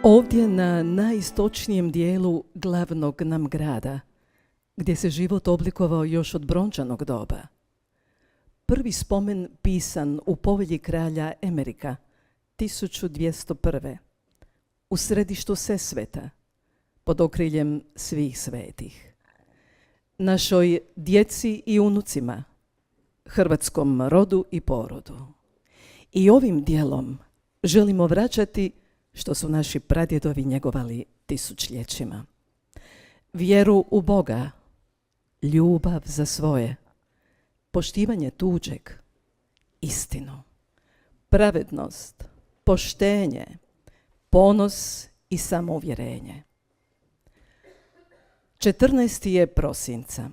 Ovdje na najistočnijem dijelu glavnog nam grada, gdje se život oblikovao još od brončanog doba. Prvi spomen pisan u povelji kralja Emerika, 1201. U središtu Sesveta, pod okriljem svih svetih. Našoj djeci i unucima, hrvatskom rodu i porodu. I ovim dijelom želimo vraćati što su naši pradjedovi njegovali tisućljećima. Vjeru u Boga, ljubav za svoje, poštivanje tuđeg, istinu, pravednost, poštenje, ponos i samouvjerenje. 14. je prosinca.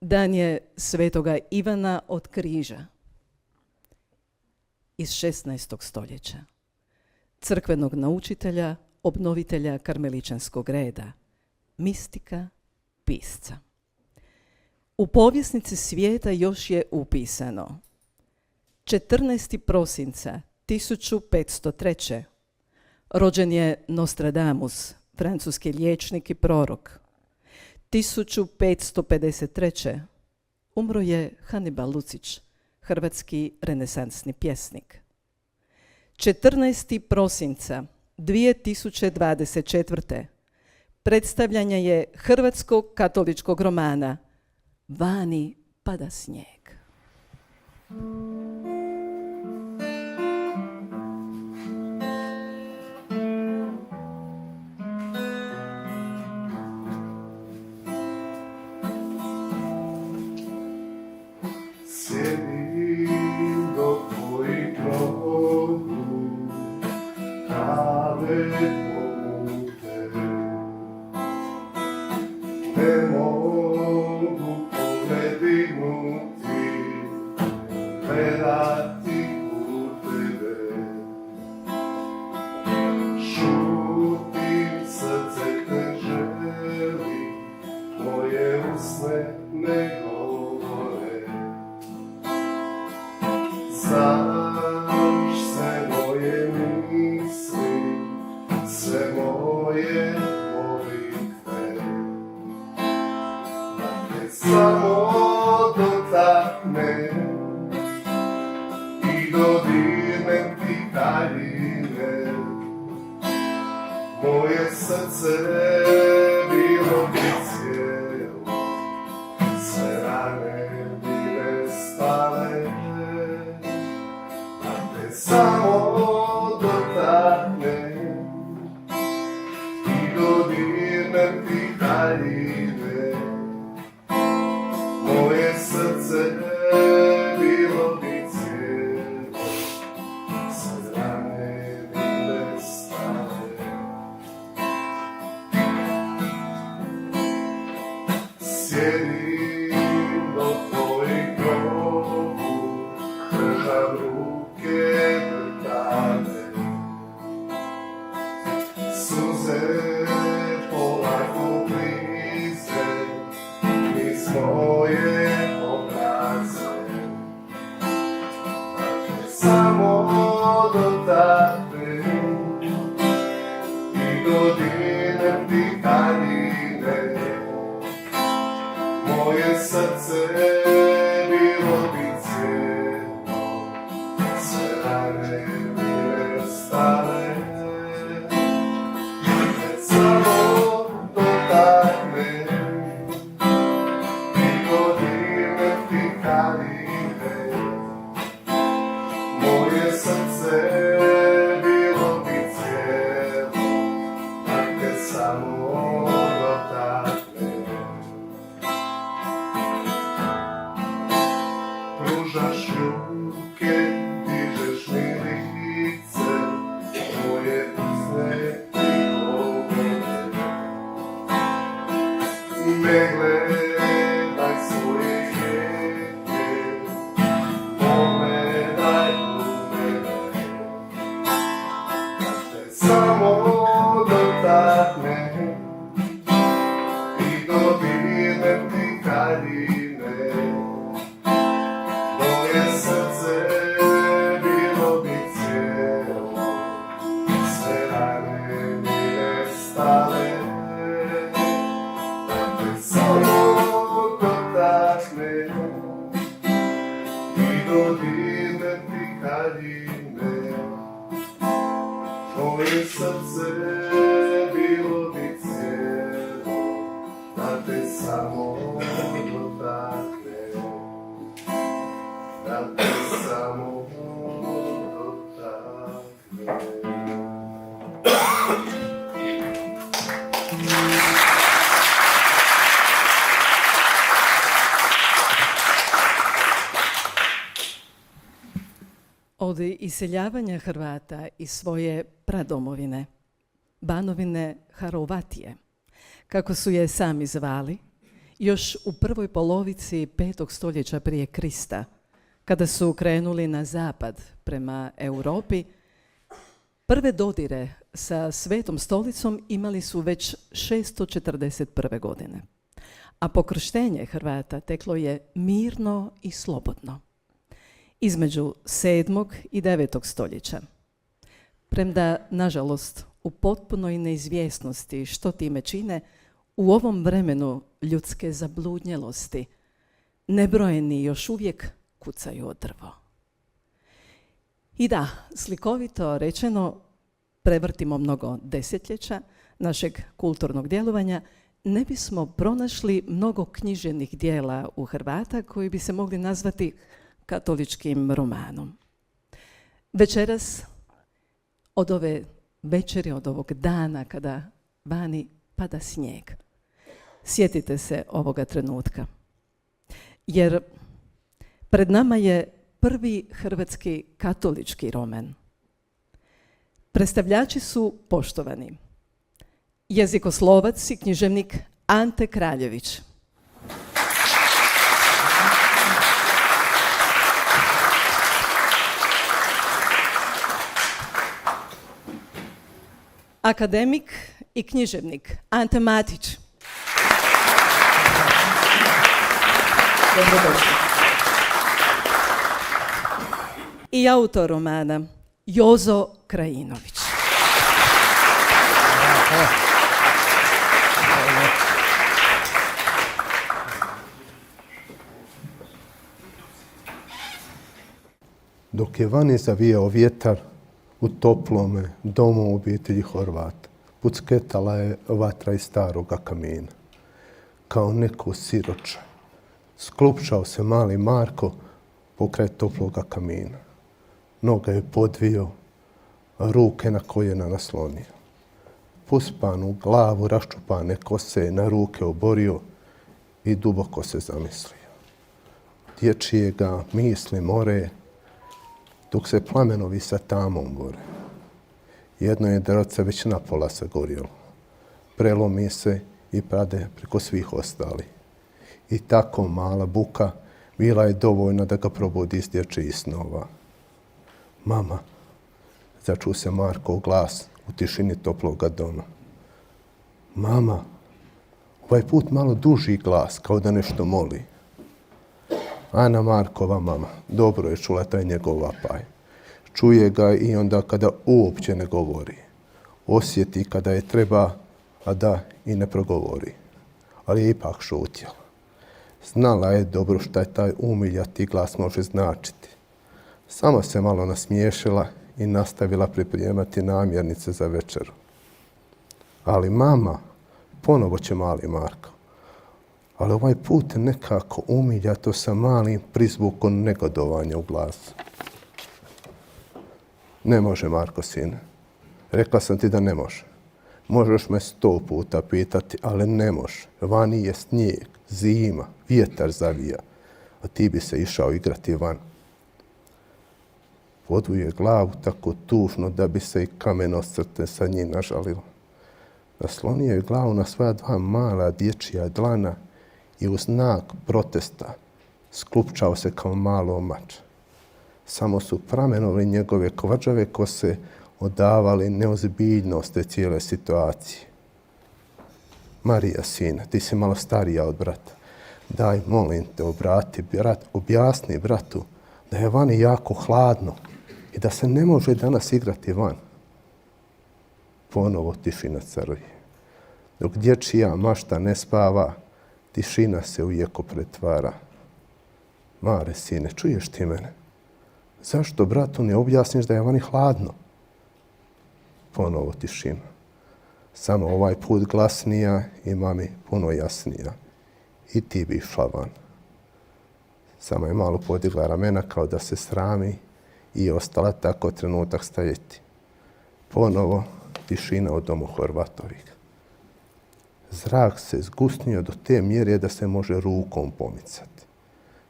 Dan je svetoga Ivana od Križa iz 16. stoljeća. Crkvenog naučitelja, obnovitelja karmeličanskog reda, mistika, pisca. U povjesnici svijeta još je upisano 14. prosinca 1503. rođen je Nostradamus, francuski liječnik i prorok. 1553. umro je Hannibal Lucić, hrvatski renesansni pjesnik. 14. prosinca 2024. predstavljanje je hrvatskog katoličkog romana Vani pada snijeg. Samo dotakne i dodirnem ti daljine, moje srce bilo bi cijelo, sve rane bi nestale, da te samo dotakne i dodirnem ti daljine. Moje srce bilo bi cijelo, sve rane bi nestale. Sjedim do tvojih nogu, držam ruke drtane, suze polako klize niz moje obraze, da te samo dotaknem i dodirnem ti daljine, moje srce bilo bi cijelo, sve rane bi nestale, da te samo dotaknem i dodirnem ti daljine, moje srce bilo bi cijelo, da te samo dotaknem. Pružaš ruke, dižeš mi lice, moje usne ti govore. Ne gledaj svoje jeke, pogledaj u mene, da te samo dotaknem i dodirnem ti daljine, moje srce Od iseljavanja Hrvata iz svoje pradomovine, Banovine Harovatije, kako su je sami zvali, još u prvoj polovici 5. stoljeća prije Krista, kada su krenuli na zapad prema Europi, prve dodire sa Svetom stolicom imali su već 641. godine, a pokrštenje Hrvata teklo je mirno i slobodno između 7. i 9. stoljeća. Premda, nažalost, u potpunoj neizvjesnosti što time čine, u ovom vremenu ljudske zabludnjelosti nebrojeni još uvijek kucaju o drvo. I da, slikovito rečeno, prevrtimo mnogo desetljeća našeg kulturnog djelovanja, ne bismo pronašli mnogo književnih dijela u Hrvata koji bi se mogli nazvati katoličkim romanom. Večeras, od ove večeri, od ovog dana kada vani pada snijeg, sjetite se ovoga trenutka. Jer pred nama je prvi hrvatski katolički roman. Predstavljači su poštovani jezikoslovac i književnik Ante Kraljević. Akademik i književnik Ante Matić. I autor romana Jozo Krajinović. Dok je vani zavijao vjetar u toplome domu obitelji Horvata, pucketala je vatra iz staroga kamina. Kao neko siroče, sklupčao se mali Marko pokraj toploga kamina. Noga je podvio, a ruke na koljena naslonio. Puspanu glavu raščupane kose na ruke oborio i duboko se zamislio. Dječije ga misli more, dok se plamenovi sa tamom bore. Jedno je drvce već napola sagorjelo. Prelomi se i pade preko svih ostali. I tako mala buka bila je dovoljna da ga probudi iz dječjih snova. Mama, začu se Markov glas u tišini toploga doma. Mama, ovaj put malo duži glas, kao da nešto moli. Ana Markova mama dobro je čula taj njegov vapaj. Čuje ga i onda kada uopće ne govori. Osjeti kada je treba, a da i ne progovori. Ali je ipak šutjela. Znala je dobro šta je taj umiljati glas može značiti. Samo se malo nasmiješila i nastavila pripremati namirnice za večeru. Ali mama, ponovo će mali Marko. Ali ovaj put nekako umiljato sa malim prizvukom negodovanja u glasu. Ne može, Marko, sine. Rekla sam ti da ne može. Možeš me 100 puta pitati, ali ne može. Vani je snijeg, zima, vjetar zavija, a ti bi se išao igrati van. Podvuje glavu tako tužno da bi se i kameno srce sa njim nažalilo. Naslonio je glavu na svoja dva mala dječja dlana i u znak protesta sklupčao se kao malo mač. Samo su pramenovi njegove kvađave kose odavali neozbiljnost te cijele situacije. Marija, sine, ti si malo starija od brata. Daj, molim te, objasni bratu da je vani jako hladno i da se ne može danas igrati van. Ponovo tišina caruje. Dok dječja mašta ne spava, tišina se u jeko pretvara. Mare, sine, čuješ ti mene? Zašto bratu ne objasniš da je vani hladno? Ponovo tišina. Samo ovaj put glasnija i mami puno jasnija. I ti bi išla van. Samo je malo podigla ramena kao da se srami i ostala tako trenutak stajeti. Ponovo tišina u domu Horvatovih. Zrak se zgusnio do te mjere da se može rukom pomicati.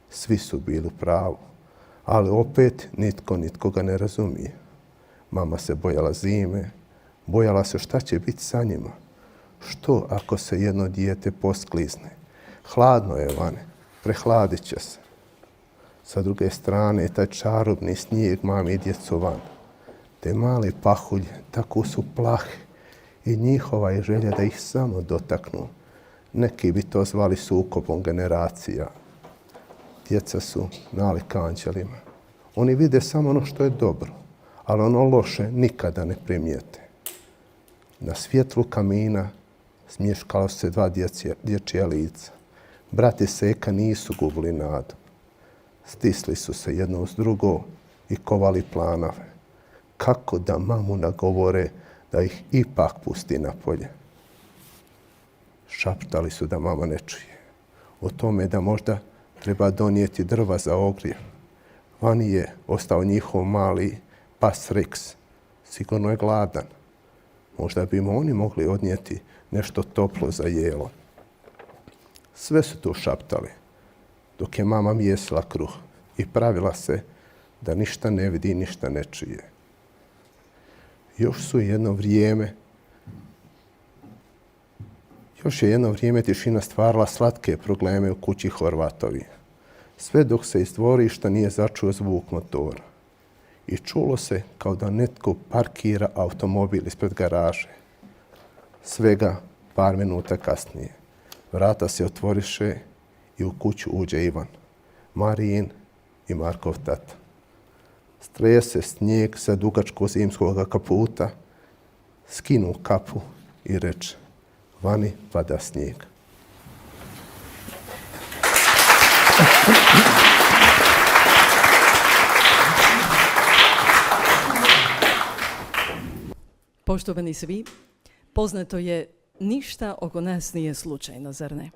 Svi su bili u pravu, Ali opet nitko ga ne razumije. Mama se bojala zime, bojala se šta će biti sa njima. Što ako se jedno dijete posklizne? Hladno je vane, prehladit će se. Sa druge strane, taj čarobni snijeg mami i djecu van. Te mali pahulje, tako su plahe i njihova je želja da ih samo dotaknu. Neki bi to zvali sukobom generacija. Djeca su nalika anđelima. Oni vide samo ono što je dobro, ali ono loše nikada ne primijete. Na svjetlu kamina smješkala su se dva dječja lica. Brat i seka nisu gubili nadu. Stisli su se jedno uz drugo i kovali planove. Kako da mamu nagovore da ih ipak pusti napolje. Šaptali su da mama ne čuje. O tome da možda treba donijeti drva za ogrjev. Vani je ostao njihov mali pas Rex. Sigurno je gladan. Možda bi mu oni mogli odnijeti nešto toplo za jelo. Sve su tu šaptali, dok je mama mijesila kruh i pravila se da ništa ne vidi i ništa ne čuje. Još je jedno vrijeme tišina stvarala slatke probleme u kući Horvatovi. Sve dok se iz dvorišta nije začuo zvuk motora. I čulo se kao da netko parkira automobil ispred garaže. Svega par minuta kasnije. Vrata se otvoriše i u kuću uđe Ivan, Marijin i Markov tata. Strese snijeg sa dugačkog zimskog kaputa, skinu kapu i reče: vani pada snijeg. Poštovani svi, poznato je ništa oko nas nije slučajno, zar ne?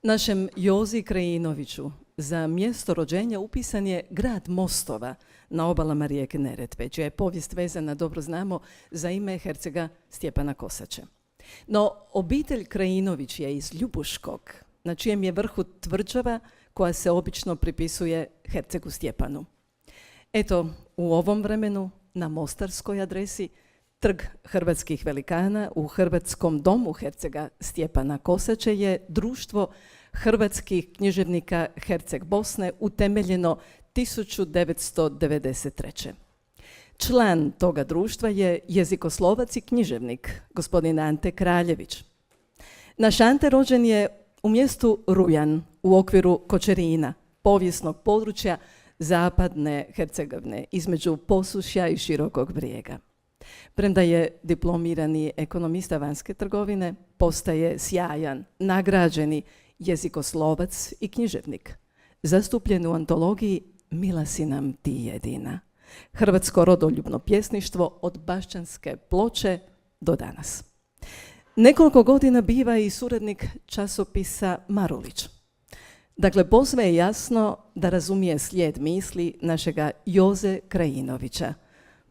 Našem Jozi Krajinoviću za mjesto rođenja upisan je grad Mostova na obalama rijeke Neretve, čija je povijest vezana, dobro znamo, za ime hercega Stjepana Kosače. No, obitelj Krajinović je iz Ljubuškog, na čijem je vrhu tvrđava koja se obično pripisuje hercegu Stjepanu. Eto, u ovom vremenu, na mostarskoj adresi, Trg hrvatskih velikana u Hrvatskom domu hercega Stjepana Kosače je društvo hrvatskih književnika Herceg Bosne utemeljeno 1993. Član toga društva je jezikoslovac i književnik, gospodin Ante Kraljević. Naš Ante rođen je u mjestu Rujan u okviru Kočerina, povijesnog područja zapadne Hercegovine, između Posušja i Širokog Brijega. Premda je diplomirani ekonomista vanjske trgovine, postaje sjajan, nagrađeni jezikoslovac i književnik, zastupljen u antologiji Mila si nam ti jedina. Hrvatsko rodoljubno pjesništvo od Bašćanske ploče do danas. Nekoliko godina biva i suradnik časopisa Marulić. Dakle, posve je jasno da razumije slijed misli našega Joze Krajinovića.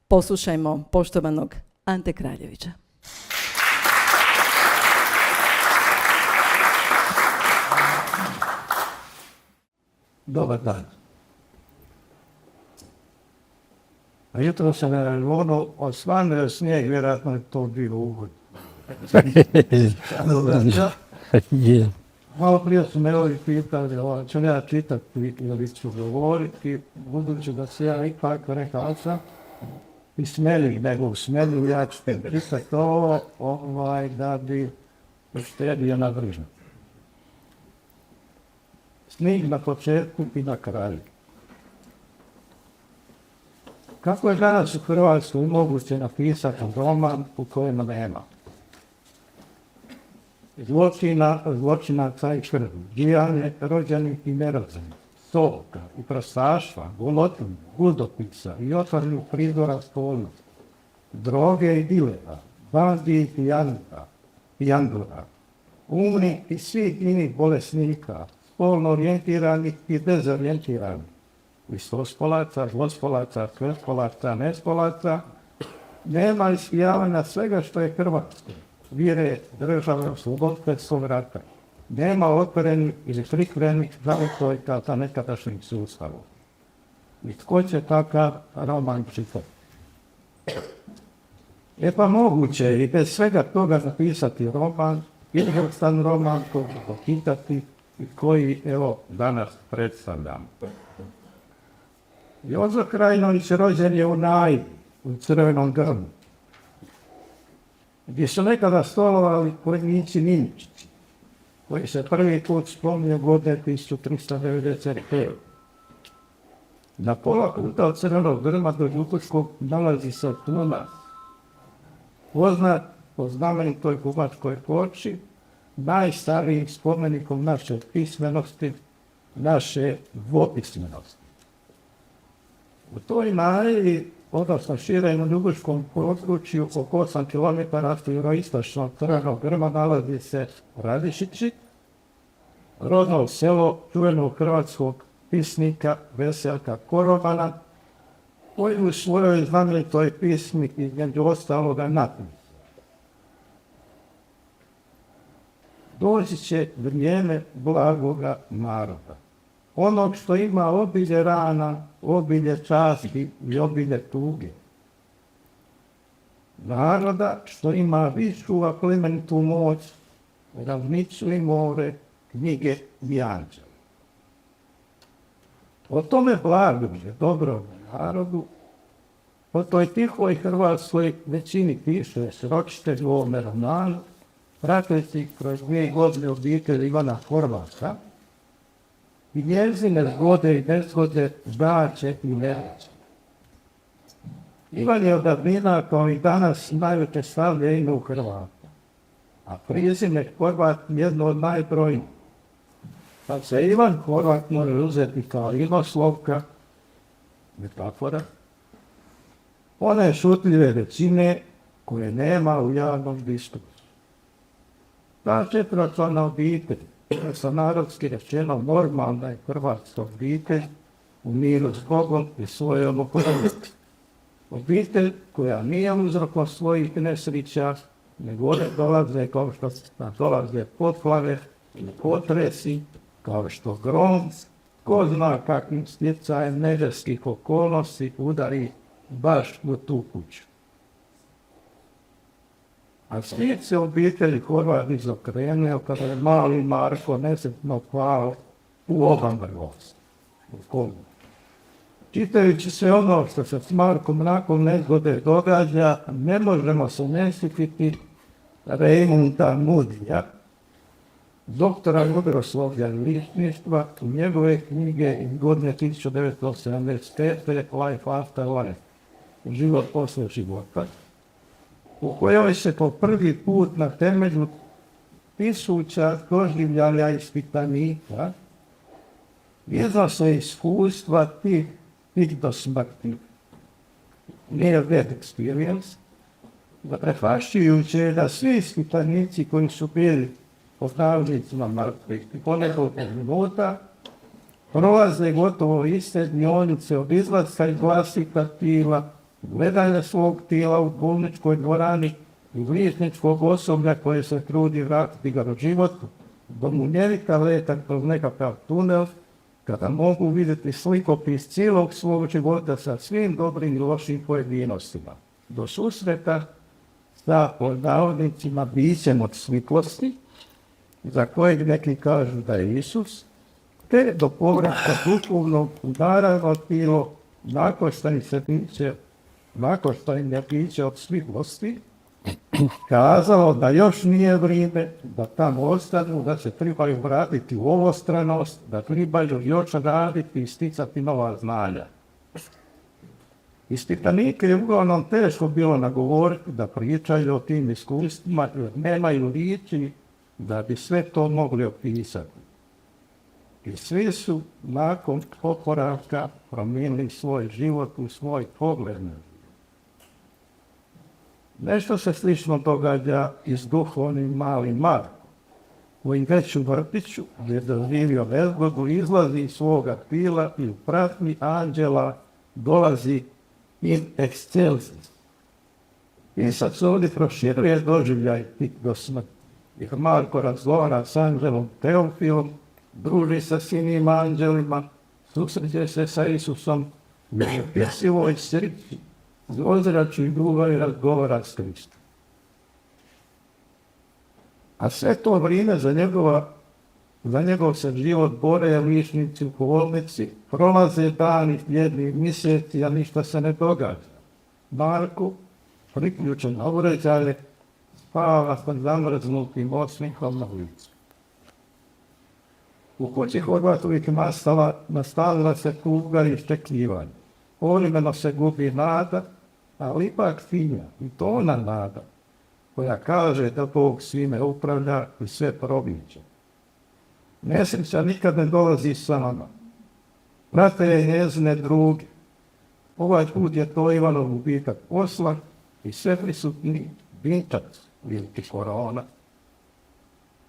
Poslušajmo poštovanog Ante Kraljevića. Dobar dan. A jutro sam ono osvanio snijeg, vjerojatno je to bio uvod. Malo prije su me ovi pitali, ću ja čitati ili ću govoriti, budući da se ja ipak rekao sam, i smeljiv, nego smeljiv, ja ću pisati ovo, da bi uštedio na državu. Snijeg na početku i na kraju. Kako je danas u Hrvatskoj moguće napisati roman u kojem nema zločinaca i krvi, ubijanje rođenih i nerođenih, stoka i prostaštva, golotinja, gudopica i otvorenih prizora spolnosti, droge i dilera, bandi i pijandura, umnih i svih inih bolesnika, spolno orijentiranih i dezorijentiranih, istospolaca, zlospolaca, svespolaca, nespolaca, nema ispijavanja svega što je hrvatsko, vjere, države, slobodstva, svog rata. Nema otvorenih ili prikrenih zavojka za nekadašnjih sustavu. I tko će takav roman čitati? Pa moguće je i bez svega toga napisati roman, izvrstan roman koji će počitati i koji, evo, danas predstavljam. Jozo Krajinović rođen je u Najdi, u Crvenom Grmu, gdje su nekada stolovali vojnici Ninčići, koji se prvi put spominje godine 1395. Na pola puta od Crvenog Grma do Ljubuškog nalazi se Tunac, poznat po znamenitoj Kumačkoj ploči, najstarijim spomenikom naše pismenosti, naše dvopismenosti. U toj Najdi, odnosno širenju Ljubuškom području, oko 8 km jugoistočno od Crvenog Grma nalazi se Radišići, rodno selo čuvenog hrvatskog pisnika Veselka Korobana, koji u svojoj znamenitoj pismi između ostaloga napisao: doći će vrijeme blagoga naroda, onog što ima obilje rana, obilje časti i obilje tuge. Naroda što ima višu a plemenitu moć, ravnicu i more, knjige i anđela. O tome blagođe dobrom narodu, o toj tihoj hrvatskoj većini piše sročitelj u ovome romanu, prateći kroz 2 godine obitelj Ivana Horvata i njezine zgode i nezgode, braće i nereće. Ivan je od davnina kao i danas najveće slavlje ime u Hrvata, a prezime Horvat jedno od najbrojnijih. Pa se Ivan Horvat može uzeti kao inoslovka, metafora, one šutljive većine koje nema u javnom diskursu. Ta 4-člana obitelj, sa narodski rečeno normalna je hrvatska obitelj u miru s Bogom i svojom okolnosti. Obitelj koja nije uzrokom svojih nesreća, nego one dolaze kao što dolaze poplave i potresi, kao što grom, ko zna kakvim stjecajem neželskih okolnosti udari baš u tu kuću. A svijet se obitelji Horvat izokrenuo kada je mali Marko nesretno pao u obamrlost. Čitajući sve ono što se s Markom nakon nezgode događa, ne možemo se ne sjetiti Rejmunda Mudija, doktora ljuboslovlja i liječništva, u njegove knjige iz godine 1975. Life After Life, život poslije života, u kojoj se po prvi put na temelju tisuća doživljaja ispitanika iznose iskustva tih do smrti. Near death experience, zaprepašćujuće da svi ispitanici koji su bili po navodnicima mrtvih i po nekoliko minuta prolaze gotovo iste dnjonice od izlaska iz vlastita tijela, gledanja svog tijela u bolničkoj dvorani i liječničkog osoblja koje se trudi vratiti ga do života, do munjevika leta kroz nekakav tunel, kada mogu vidjeti slikopis cijelog svog života sa svim dobrim i lošim pojedinostima, do susreta sa, pod navodnicima, bićem od svitlosti, za kojeg neki kažu da je Isus, te do povratka duhovnog udara tijelo nakon što im je biće od svitlosti kazalo da još nije vrijeme da tamo ostanu, da se trebaju vratiti u ovostranost, da trebaju još raditi i sticati nova znanja. Ispitanike je uglavnom teško bilo nagovoriti da pričaju o tim iskustvima, jer nemaju riječi da bi sve to mogli opisati. I svi su nakon oporavka promijenili svoj život u svoj pogled. Nešto se slično događa i s duhovnim malim Markom, koji već u vrtiću, gdje je doživio nezgodu, izlazi iz svoga tijela i u pratnji anđela dolazi in excelsis. I sad se ovdje proširuje doživljaj tih do smrti. Jer Marko razgovara s anđelom Teofilom, druži sa sinim anđelima, susreće se sa Isusom nepjesivoj srci, ozračju ljubavi razgovara s Kristom. A sve to vrijeme za njegov se život bore ličnici u bolnici, prolaze dani, tjedni, mjeseci, a ništa se ne događa. Marko, priključen na uređaje, spava sa zamrznutim osmihom na ulicu. U kući Horvatovih nastavila se tuga i iščekivanje. Povremeno se gubi nada, ali ipak finja, i to ona nada, koja kaže da Bog svime upravlja i sve promiče. Nesreća nikad ne dolazi sama. Prate je njezine druge. Ovaj put je to Ivanov gubitak posla i sve prisutni vinčac ili korona.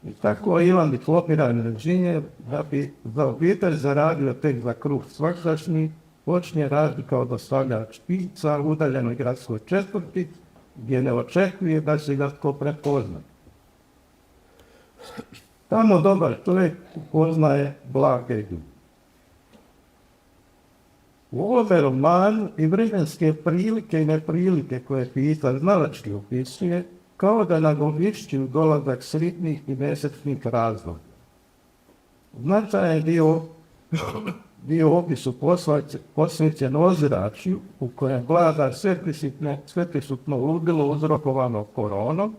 I tako Ivan diplomiran inženjer da bi za obitelj zaradio tek za kruh svakdašnji, počne raditi kao dostavljač pizza u udaljenoj gradskoj četvrti, gdje ne očekuje da će ga tko prepoznati. Tamo dobar čovjek upoznaje blage ljude. U ovome romanu i vremenske prilike i neprilike koje pisac znalački opisuje, kao da nagovišćuju dolazak sritnih i mesečnih razloga. Značajan dio opisu posvećen ozračju u kojem vlada sveprisutno ludilo uzrokovano koronom,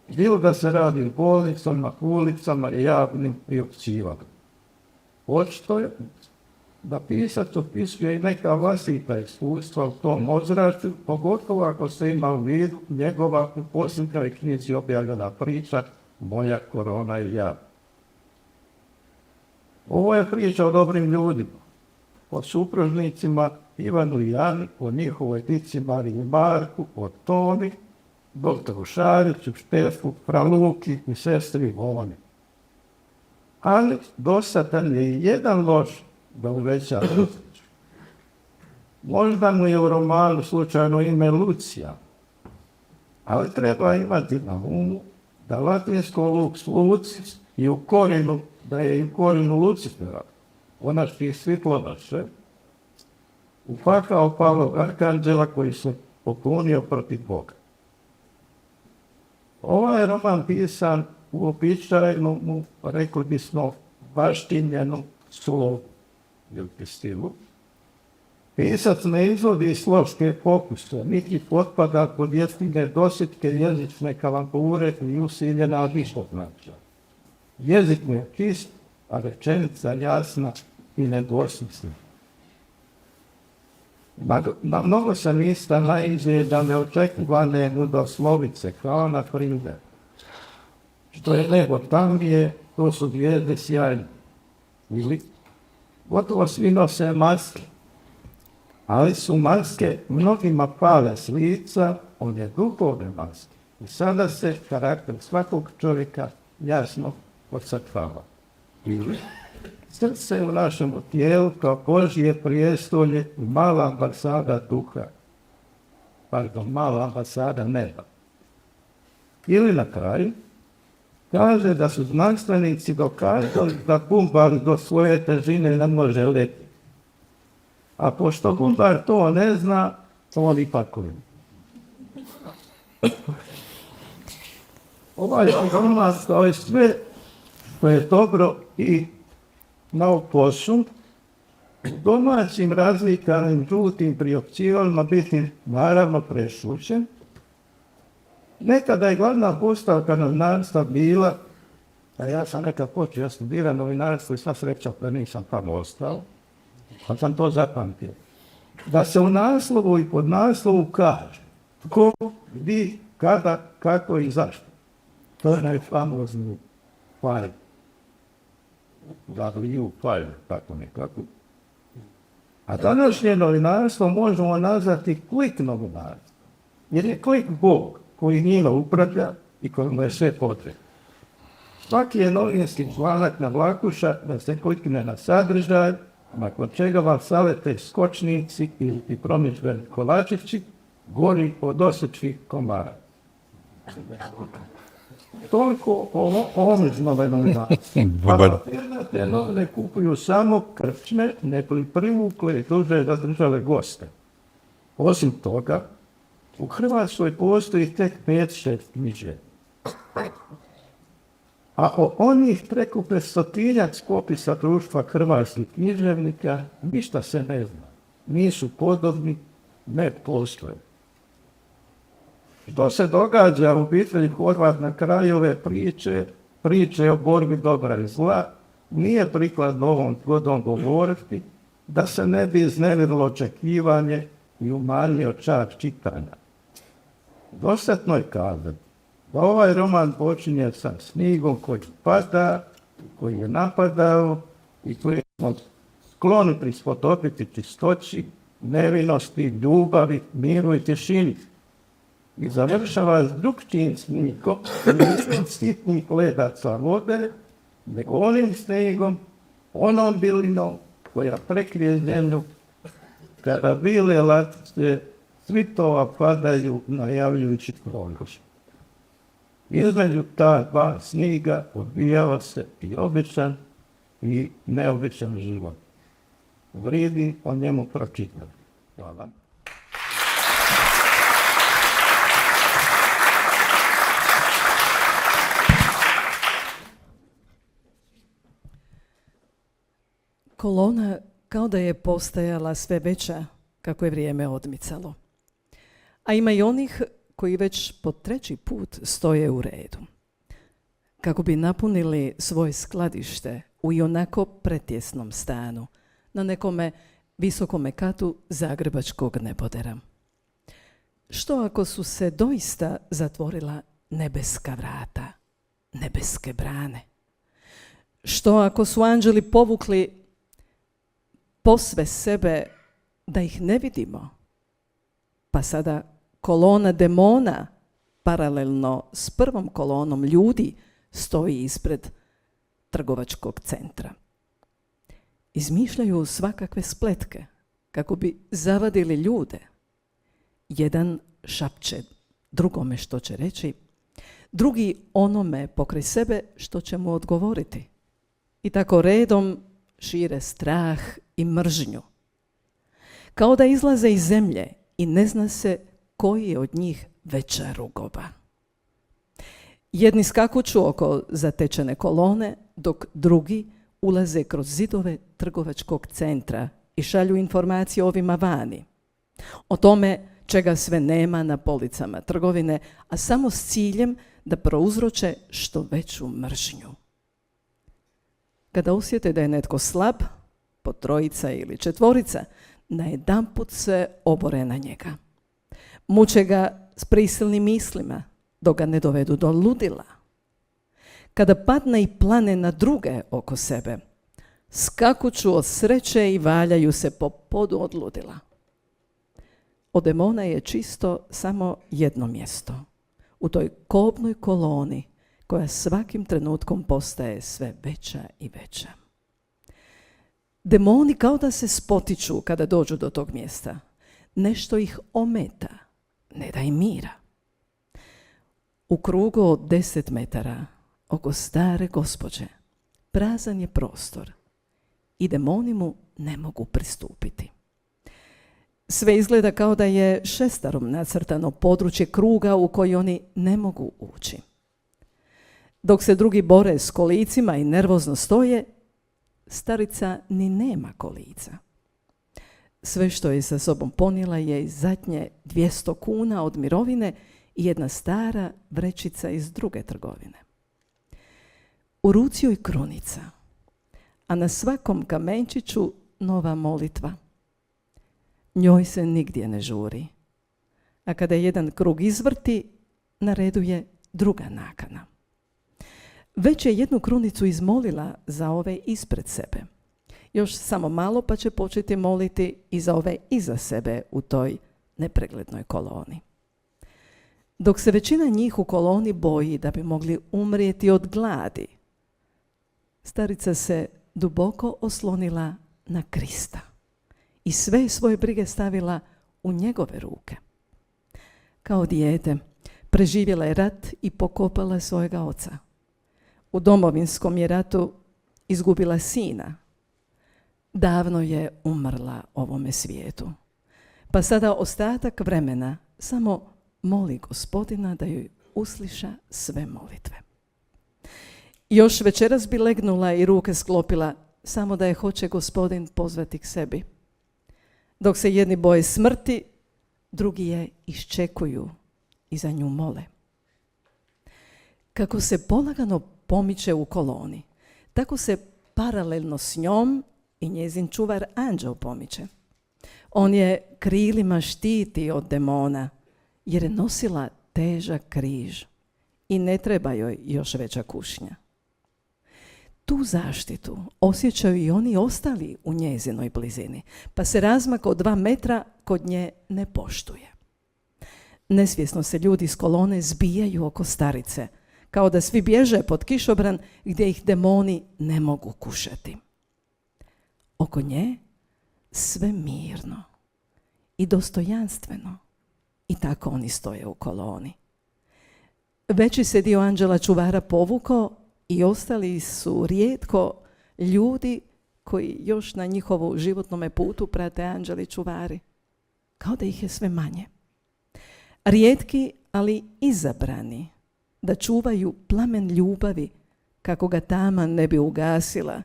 bilo da se radi o bolnicama, ulicama i javnim priopćivanjima. Očito je da pisac opisuje i neka vlastita iskustva u tom ozračju, pogotovo ako se ima u vidu njegova u posljednjoj knjizi objavljena priča Moja korona i ja. Ovo je priča o dobrim ljudima, o supružnicima Ivanu i Jani, o njihovoj dici Mariji i Marku, o Toni, doktoru Šariću, Štefu, Praluki i sestri Voni. Ali dosadan je i jedan loš da uveća nesreću. Možda mu je u romanu slučajno ime Lucija, ali treba imati na umu da latinsko lux lucis i u korijenu, da je i u korijenu Lucifera, onačkih svjetlonoše, upakao Pavlog arkanđela koji se poklonio protiv Boga. Ovaj roman pisan u običajnom, rekli bismo, baštinjenom slovu ili stilu. Pisac ne izvodi sloške pokuse, niti potpada pod jeftine dosjetke jezične kalambure i usiljena višlognača. Jezik mu je čist, a rečenica jasna i nedvosmislena. Na mnogo se mjesta naiđe da neočekivane nudoslovice, kao na primjer. Što je nebo tamnije, to su zvijezde sjajne. Ili gotovo svi nose maske, ali su maske mnogima pale s lica, one duhovne maske. I sada se karakter svakog čovjeka jasno podcrtava. Ili srce u našem tijelu kao Božje prijestolje i mala ambasada duha. Mala ambasada neba. Ili na kraju, kaže da su znanstvenici dokazali da Bumbar do svoje težine ne može letiti. A pošto Bumbar to ne zna, to on ipak uvijek. Ovaj roman kao je sve što je dobro i na oposu, domaćim razlikanim žutim priopćivanjima biti naravno prešućen. Nekada je glavna postavka novinarstva bila, a ja sam nekad počeo studirati novinarstvo i sva sreća da nisam tamo ostao, pa sam to zapamtio. Da se u naslovu i pod naslovu kaže ko, gdje, kada, kako i zašto. To je najfamozni file. File, tako nekako. A današnje novinarstvo možemo nazvati klik novinarstvo. Jer je klik Bog koji njima upravlja i kojima je sve potrebno. Svaki je novinski članak na vlakuša da se klikne na sadržaj, nakon čega vam salete skočnici ili promidžbeni kolačići gori od osjećih komara. Toliko o ovom novine. Papirnate novine kupuju samo krčme, ne bi privukle duže zadržale goste. Osim toga, u Hrvatskoj postoji tek 5-6 književnika. A o onih preko 500 skopisa društva hrvatskih književnika ništa se ne zna. Nisu podobni, ne postoje. Što se događa u obitelji Horvat na kraju ove priče o borbi dobra i zla, nije prikladno ovom zgodom govoriti da se ne bi iznevjerilo očekivanje i umanjio čar čitanja. Dostatno je kazati da ovaj roman počinje sa snigom koji pada, koji je napadao i koji smo skloni prispodobiti čistoći, nevinosti, ljubavi, miru i tišini. I završava s drugčijim snigom, nisam sitnih ledaca vode, nego onim snigom, onom bilinom koja prekrije zemlju, kada bile latice svitova padaju najavljujući proljeće. Između ta dva sniga odvijava se i običan i neobičan život. Vrijedi o njemu pročitati. Hvala. Kolona kao da je postajala sve veća kako je vrijeme odmicalo. A ima i onih koji već po 3. put stoje u redu. Kako bi napunili svoje skladište u ionako pretjesnom stanu na nekome visokome katu zagrebačkog nebodera. Što ako su se doista zatvorila nebeska vrata, nebeske brane? Što ako su anđeli povukli posve sebe da ih ne vidimo? Pa sada kolona demona, paralelno s prvom kolonom ljudi, stoji ispred trgovačkog centra. Izmišljaju svakakve spletke kako bi zavadili ljude. Jedan šapće drugome što će reći, drugi onome pokraj sebe što će mu odgovoriti. I tako redom šire strah i mržnju. Kao da izlaze iz zemlje i ne zna se koji je od njih veća rugoba. Jedni skakuću oko zatečene kolone, dok drugi ulaze kroz zidove trgovačkog centra i šalju informacije ovima vani. O tome čega sve nema na policama trgovine, a samo s ciljem da prouzroče što veću mržnju. Kada osjete da je netko slab, po 3 ili 4, najedanput se obore na njega. Muče ga s prisilnim mislima, dok ga ne dovedu do ludila. Kada padne i plane na druge oko sebe, skakuću od sreće i valjaju se po podu od ludila. Od demona je čisto samo jedno mjesto, u toj kobnoj koloni koja svakim trenutkom postaje sve veća i veća. Demoni kao da se spotiču kada dođu do tog mjesta. Nešto ih ometa, ne da im mira. U krugu od 10 metara oko stare gospođe prazan je prostor i demoni mu ne mogu pristupiti. Sve izgleda kao da je šestarom nacrtano područje kruga u koji oni ne mogu ući. Dok se drugi bore s kolicima i nervozno stoje, starica ni nema kolica. Sve što je sa sobom ponijela je zadnje 200 kuna od mirovine i jedna stara vrećica iz druge trgovine. U ruci joj krunica, a na svakom kamenčiću nova molitva. Njoj se nigdje ne žuri, a kada jedan krug izvrti, na redu je druga nakana. Već je jednu krunicu izmolila za ove ispred sebe. Još samo malo pa će početi moliti i za ove iza sebe u toj nepreglednoj koloni. Dok se većina njih u koloni boji da bi mogli umrijeti od gladi, starica se duboko oslonila na Krista i sve svoje brige stavila u njegove ruke. Kao dijete, Preživjela je rat i pokopala svojega oca. U Domovinskom je ratu izgubila sina. Davno je umrla ovome svijetu. Pa sada ostatak vremena samo moli Gospodina da joj usliša sve molitve. Još večeras bi legnula i ruke sklopila, samo da je hoće Gospodin pozvati k sebi. Dok se jedni boje smrti, drugi je iščekuju i za nju mole. Kako se polagano pomiče u koloni, tako se paralelno s njom i njezin čuvar anđeo pomiče. On je krilima štiti od demona, jer je nosila težak križ i ne treba joj još veća kušnja. Tu zaštitu osjećaju i oni ostali u njezinoj blizini, pa se razmak od 2 metra kod nje ne poštuje. Nesvjesno se ljudi iz kolone zbijaju oko starice, kao da svi bježe pod kišobran gdje ih demoni ne mogu kušati. Oko nje sve mirno i dostojanstveno i tako oni stoje u koloni. Veći se dio anđela čuvara povukao i ostali su rijetko ljudi koji još na njihovu životnome putu prate anđeli čuvari. Kao da ih je sve manje. Rijetki, ali izabrani, da čuvaju plamen ljubavi kako ga tama ne bi ugasila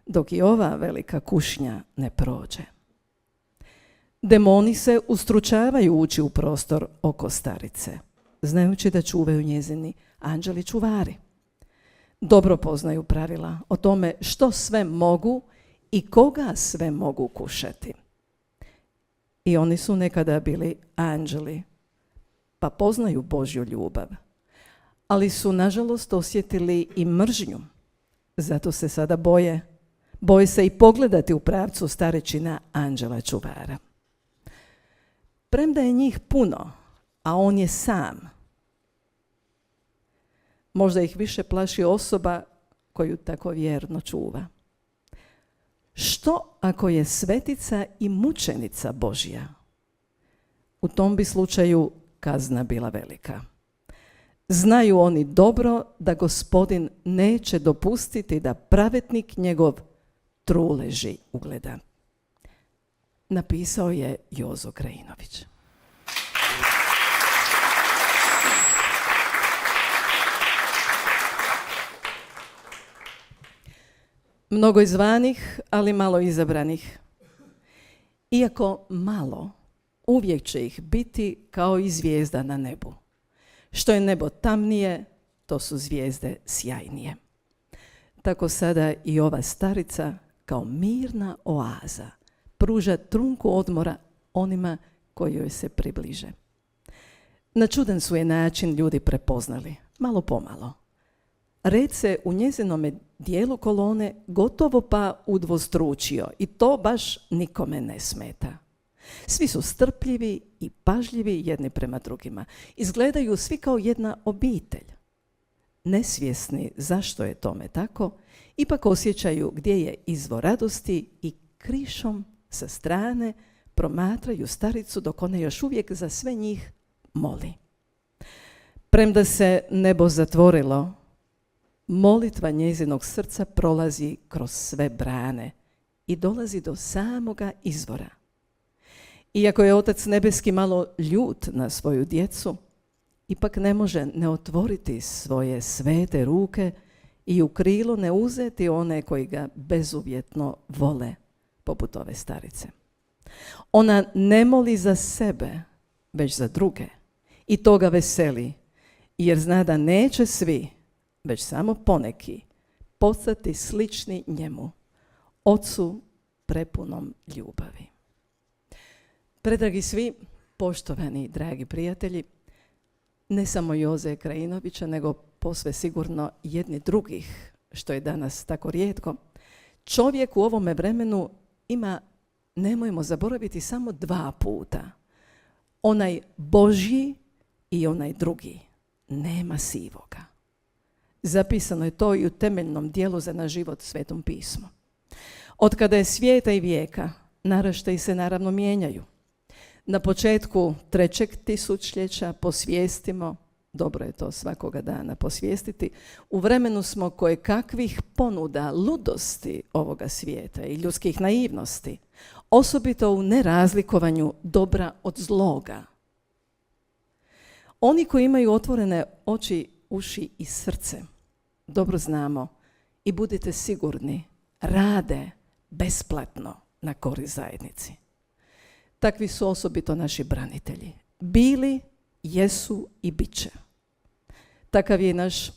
dok i ova velika kušnja ne prođe. Demoni se ustručavaju ući u prostor oko starice, znajući da čuvaju njezini anđeli čuvari. Dobro poznaju pravila o tome što sve mogu i koga sve mogu kušati. I oni su nekada bili anđeli, pa poznaju Božju ljubav. Ali su, nažalost, osjetili i mržnju. Zato se sada boje. Boje se i pogledati u pravcu starečina anđela čuvara. Premda je njih puno, a on je sam, možda ih više plaši osoba koju tako vjerno čuva. Što ako je svetica i mučenica Božja? U tom bi slučaju kazna bila velika. Znaju oni dobro da Gospodin neće dopustiti da pravednik njegov truleži ugleda. Napisao je Jozo Krajinović. Mnogo izvanih, ali malo izabranih. Iako malo, uvijek će ih biti kao i zvijezda na nebu. Što je nebo tamnije, to su zvijezde sjajnije. Tako sada i ova starica kao mirna oaza pruža trunku odmora onima koji joj se približe. Na čudan su je način ljudi prepoznali, malo pomalo. Red se u njezinome dijelu kolone gotovo pa udvostručio i to baš nikome ne smeta. Svi su strpljivi i pažljivi jedni prema drugima. Izgledaju svi kao jedna obitelj. Nesvjesni zašto je tome tako, ipak osjećaju gdje je izvor radosti i krišom sa strane promatraju staricu dok ona još uvijek za sve njih moli. Premda se nebo zatvorilo, molitva njezinog srca prolazi kroz sve brane i dolazi do samoga izvora. Iako je Otac Nebeski malo ljut na svoju djecu, ipak ne može ne otvoriti svoje svete ruke i u krilo ne uzeti one koji ga bezuvjetno vole, poput ove starice. Ona ne moli za sebe, već za druge i to ga veseli, jer zna da neće svi, već samo poneki, postati slični njemu, Ocu prepunom ljubavi. Predragi svi, poštovani dragi prijatelji, ne samo Joze Krajinovića, nego posve sigurno jedni drugih, što je danas tako rijetko, čovjek u ovome vremenu ima, nemojmo zaboraviti, samo 2 puta. Onaj Božji i onaj drugi. Nema sivoga. Zapisano je to i u temeljnom dijelu za naš život Svetom pismu. Od kada je svijeta i vijeka, naraštaji se naravno mijenjaju. Na početku 3. tisućljeća posvijestimo dobro je to svakoga dana posvijestiti, u vremenu smo koje kakvih ponuda ludosti ovoga svijeta i ljudskih naivnosti, osobito u nerazlikovanju dobra od zloga. Oni koji imaju otvorene oči, uši i srce, dobro znamo i budite sigurni, rade besplatno na korist zajednici. Takvi su osobito naši branitelji. Bili, jesu i bit će. Takav je naš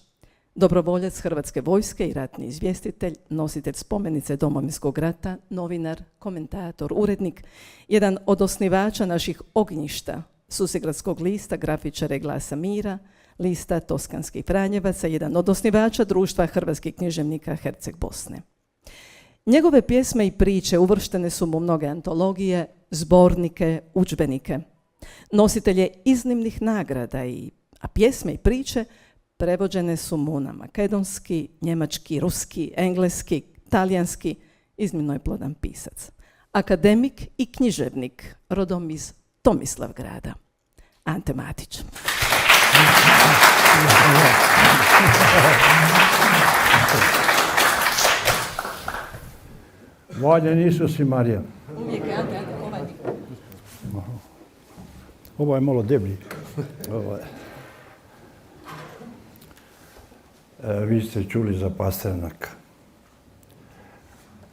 dobrovoljac Hrvatske vojske i ratni izvjestitelj, nositelj spomenice Domovinskog rata, novinar, komentator, urednik, jedan od osnivača naših ognjišta, Susegradskog lista, grafičara i Glasa mira, lista Toskanskih Franjevaca, jedan od osnivača Društva hrvatskih književnika Herceg Bosne. Njegove pjesme i priče uvrštene su mu mnoge antologije, zbornike, udžbenike. Nositelj je iznimnih nagrada, a pjesme i priče prevođene su mu na makedonski, njemački, ruski, engleski, talijanski, iznimno je plodan pisac. Akademik i književnik, rodom iz Tomislavgrada. Ante Matić. Valjen Isus i Marija. Uvijek, Ante, ovaj. Ovo je malo deblji. Vi ste čuli za Pasternaka.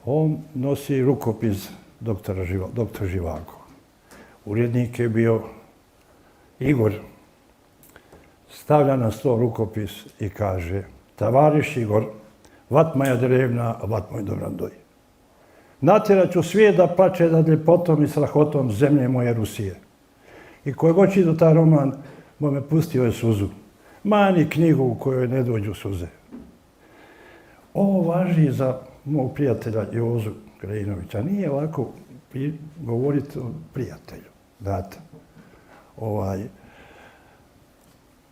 On nosi rukopis doktor Živago. Urednik je bio Igor. Stavlja na stol rukopis i kaže: Tavariš Igor, vat moja drevna, a vat moj Dobrandoj. Natjerat ću svijet da plače nad ljepotom i strahotom zemlje moje Rusije. I koji god čitu taj roman, me pustio je suzu. Mani knjigu u kojoj ne dođu suze. Ovo važi za mog prijatelja Jozu Krajinovića. Nije lako govoriti o prijatelju. Znate,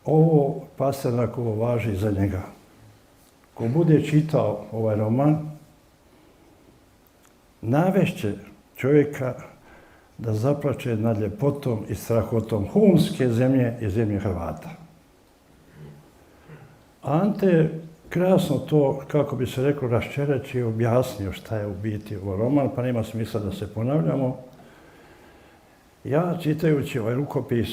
ovo Pasternakovo važi za njega. Ko bude čitao ovaj roman, navešće čovjeka da zaplače nad ljepotom i strahotom humske zemlje i zemlje Hrvata. Ante je krasno to, kako bi se reklo, raščeračio i objasnio šta je u biti ovaj roman, pa nema smisla da se ponavljamo. Ja, čitajući ovaj rukopis,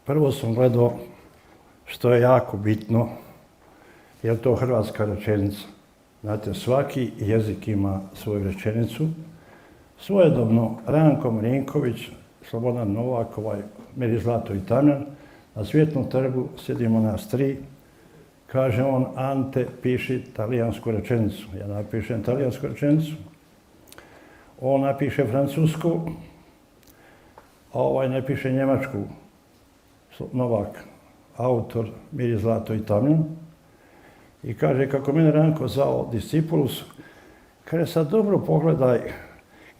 prvo sam gledao što je jako bitno, je to hrvatska rečenica. Znate, svaki jezik ima svoju rečenicu. Svojedobno Ranko Marinković, Slobodan Novak, Miri Zlato i Tamjan, na Cvjetnom trgu sjedimo nas tri. Kaže on: Ante, piši talijansku rečenicu. Ja napišem talijansku rečenicu. On napiše francusku, a ovaj ne piše njemačku. Novak, autor Miri Zlato i Tamjan. I kaže, kako mene Ranko zvao Discipulus, kaže, sad dobro pogledaj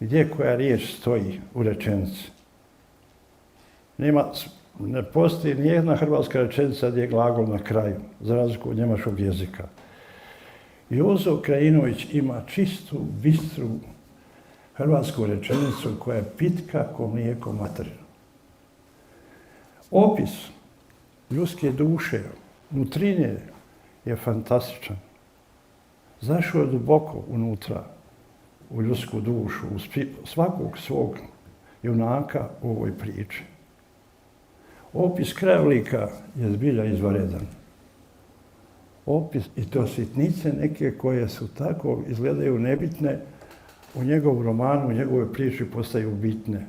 gdje koja riječ stoji u rečenici. Ne postoji nijedna hrvatska rečenica gdje je glagol na kraju, za razliku od njemačkog jezika. Jozo Krajinović ima čistu, bistru hrvatsku rečenicu koja je pitka ko mlijeko materino. Opis ljudske duše, nutrine, je fantastičan. Zašao je duboko unutra, u ljudsku dušu, u svakog svog junaka u ovoj priči. Opis krajolika je zbilja izvanredan. Opis, i to sitnice neke koje su tako, izgledaju nebitne, u njegovom romanu, u njegovoj priči postaju bitne.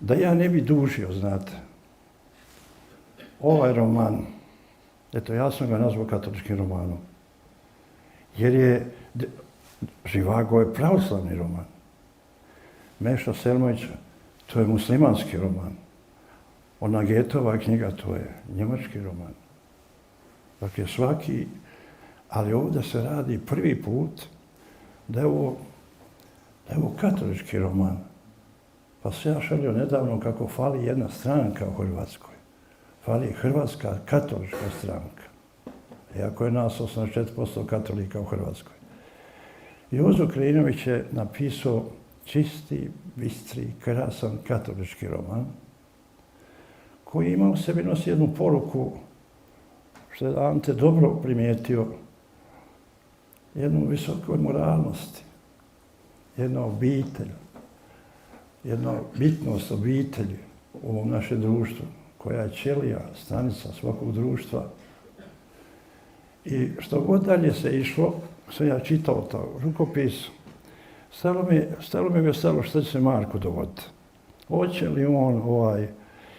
Da ja ne bi dužio, znate, ovaj roman, eto, ja sam ga nazvao katoličkim romanom, jer je Živago je pravoslavni roman. Meša Selmović, to je muslimanski roman. Ona Getova knjiga, to je njemački roman. Dakle, svaki, ali ovdje se radi prvi put da je ovo katolički roman. Pa se ja šalio nedavno kako fali jedna stranka u Hrvatskoj. Fali Hrvatska katolička stranka. Iako je nas 84% katolika u Hrvatskoj. Jozo Krajinović je napisao čisti, bistri, krasan katolički roman koji ima u sebi nosi jednu poruku, što je Ante dobro primijetio, jednu visokoj moralnosti, jedna obitelj, jedna bitnost obitelji u ovom našem društvu, koja je ćelija, stanica svakog društva. I što god dalje se išlo, sam ja čitao to rukopis, stalo mi je stalo što će se Marko dogoditi. Hoće li on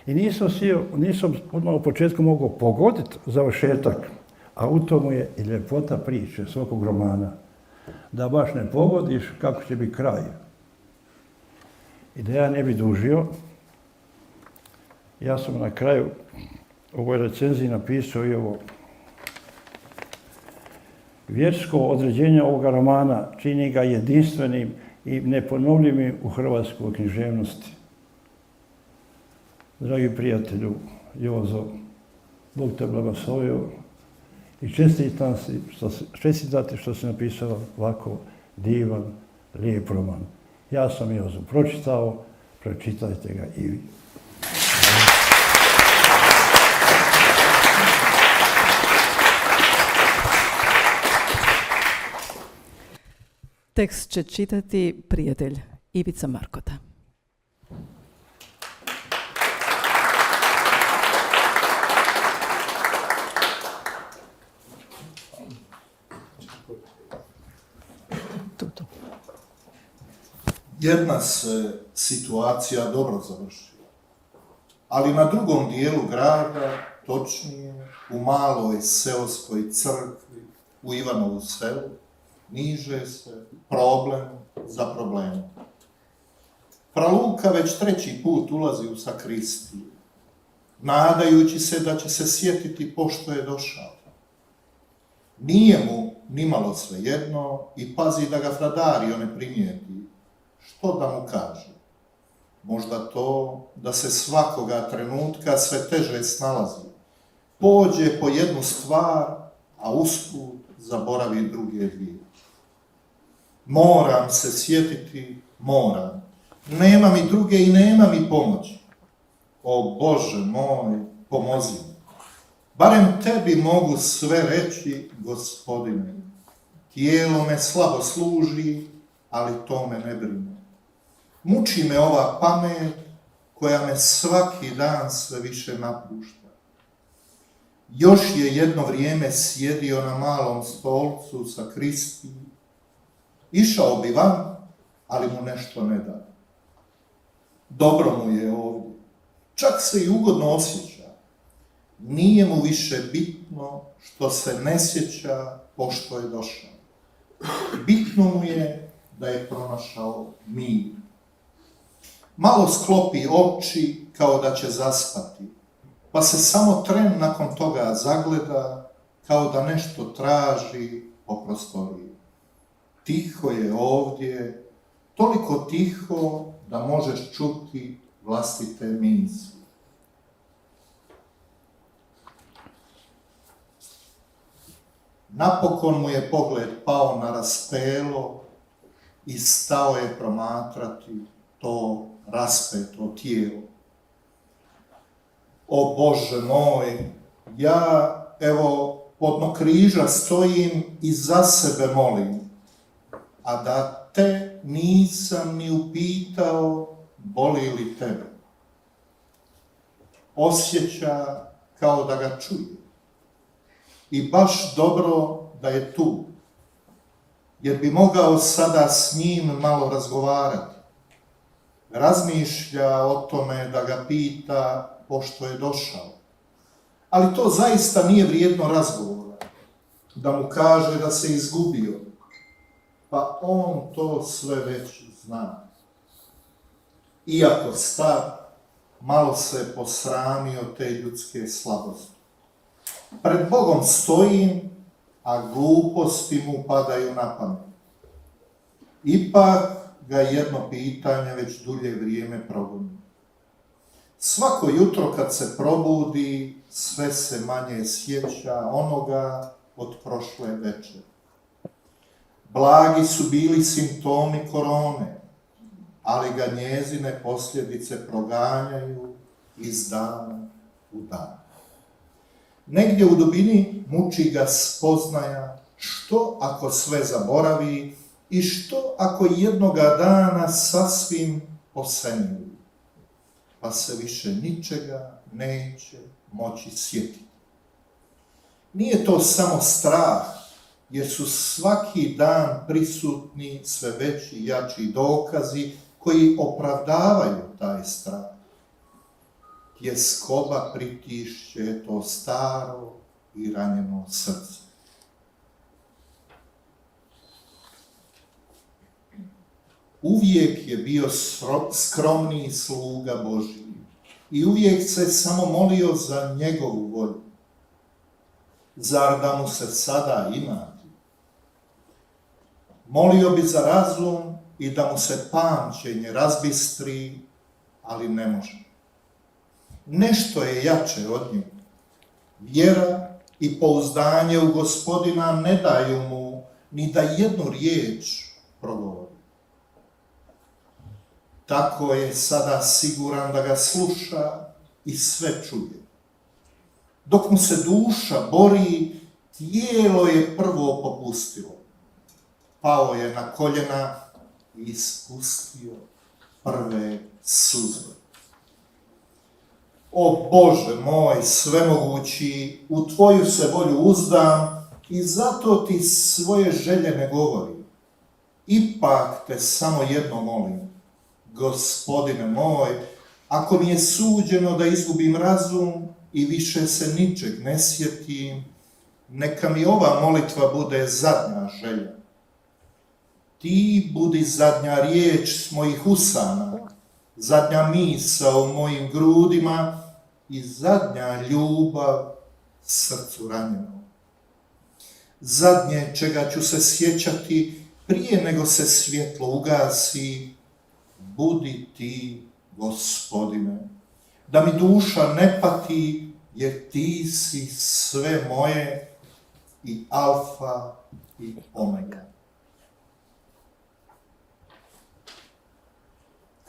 I nisam odmah u početku mogao pogoditi završetak, a u tomu je i ljepota priče svakog romana. Da baš ne pogodiš kako će biti kraj. I da ja ne bi dužio, ja sam na kraju u ovoj recenziji napisao i ovo. Vjersko određenje ovoga romana čini ga jedinstvenim i neponovljivim u hrvatskoj književnosti. Dragi prijatelju Jozo, Bog te blagoslovio i čestitate što si napisao ovako divan, lijep roman. Ja sam Jozo pročitao, pročitajte ga i vi. Tekst će čitati prijatelj Ivica Markota. Jedna se situacija dobro završila, ali na drugom dijelu grada, točnije u maloj seoskoj crkvi, u Ivanovu selu, niže se problem za problemom. Fra Luka već 3. put ulazi u sakristiju, nadajući se da će se sjetiti pošto je došao. Nije mu nimalo svejedno i pazi da ga Fradario ne primijeti. Što da mu kaže? Možda to da se svakoga trenutka sve teže snalazi. Pođe po jednu stvar, a usput zaboravi druge dvije. Moram se sjetiti, moram. Nema mi druge i nema mi pomoći. O Bože moj, pomozi mi. Barem tebi mogu sve reći, Gospodine. Tijelo me slabo služi, ali to me ne brine. Muči me ova pamet koja me svaki dan sve više napušta. Još je jedno vrijeme sjedio na malom stolcu sa Kristi. Išao bi van, ali mu nešto ne da. Dobro mu je ovdje. Čak se i ugodno osjeća. Nije mu više bitno što se ne sjeća pošto je došao. Bitno mu je da je pronašao mir. Malo sklopi oči kao da će zaspati, pa se samo tren nakon toga zagleda kao da nešto traži po prostoriji. Tiho je ovdje, toliko tiho da možeš čuti vlastite misli. Napokon mu je pogled pao na raspelo i stao je promatrati to raspeto tijelo. O Bože moj, ja evo podno križa stojim i za sebe molim, a da te nisam ni upitao boli li tebe. Osjeća kao da ga čuje. I baš dobro da je tu, jer bi mogao sada s njim malo razgovarati. Razmišlja o tome da ga pita pošto je došao. Ali to zaista nije vrijedno razgovora, da mu kaže da se izgubio, pa on to sve već zna. Iako star, malo se posramio te ljudske slabosti. Pred Bogom stojim, a gluposti mu padaju na pamet. Ipak ga jedno pitanje već dulje vrijeme progoni. Svako jutro kad se probudi, sve se manje sjeća onoga od prošle večeri. Blagi su bili simptomi korone, ali ga njezine posljedice proganjaju iz dana u dan. Negdje u dubini muči ga spoznaja što ako sve zaboravi i što ako jednoga dana sasvim osenili, pa se više ničega neće moći sjetiti. Nije to samo strah, jer su svaki dan prisutni sve veći i jači dokazi koji opravdavaju taj strah. Tjeskoba pritišće to staro i ranjeno srce. Uvijek je bio skromniji sluga Božji i uvijek se samo molio za njegovu volju. Zar da mu se sada imati? Molio bi za razum i da mu se pamćenje razbistri, ali ne može. Nešto je jače od njega. Vjera i pouzdanje u Gospodina ne daju mu ni da jednu riječ progovori. Tako je sada siguran da ga sluša i sve čuje. Dok mu se duša bori, tijelo je prvo popustilo. Pao je na koljena i ispustio prve suze. O Bože moj svemogući, u Tvoju se volju uzdam i zato Ti svoje želje ne govorim. Ipak Te samo jedno molim, Gospodine moj, ako mi je suđeno da izgubim razum i više se ničeg ne sjetim, neka mi ova molitva bude zadnja želja. Ti budi zadnja riječ s mojih usana, zadnja misao u mojim grudima i zadnja ljubav srcu ranjenom. Zadnje čega ću se sjećati prije nego se svjetlo ugasi, budi Ti, Gospodine, da mi duša ne pati, jer Ti si sve moje i alfa i omega.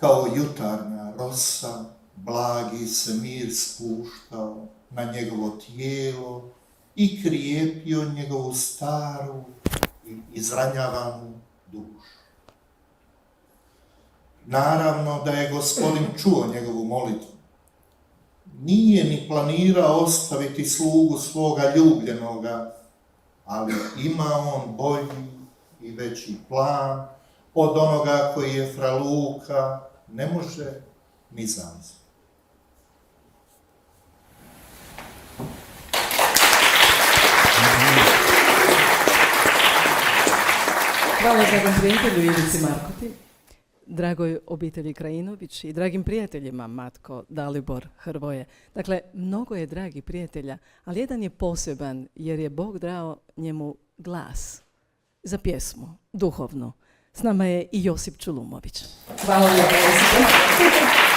Kao jutarnja rosa, blagi se mir spuštao na njegovo tijelo i krijepio njegovu staru i izranjavanu dušu. Naravno da je Gospodin čuo njegovu molitvu. Nije ni planirao ostaviti slugu svoga ljubljenoga, ali ima on bolji i veći plan od onoga koji je fra Luka ne može ni zamisliti. Hvala dragom prijatelju Ivici Markoti, dragoj obitelji Krajinović i dragim prijateljima Matko, Dalibor, Hrvoje. Dakle, mnogo je dragih prijatelja, ali jedan je poseban jer je Bog dao njemu glas za pjesmu, duhovnu. S nama je i Josip Čulumović. Hvala lijepo, Josipe.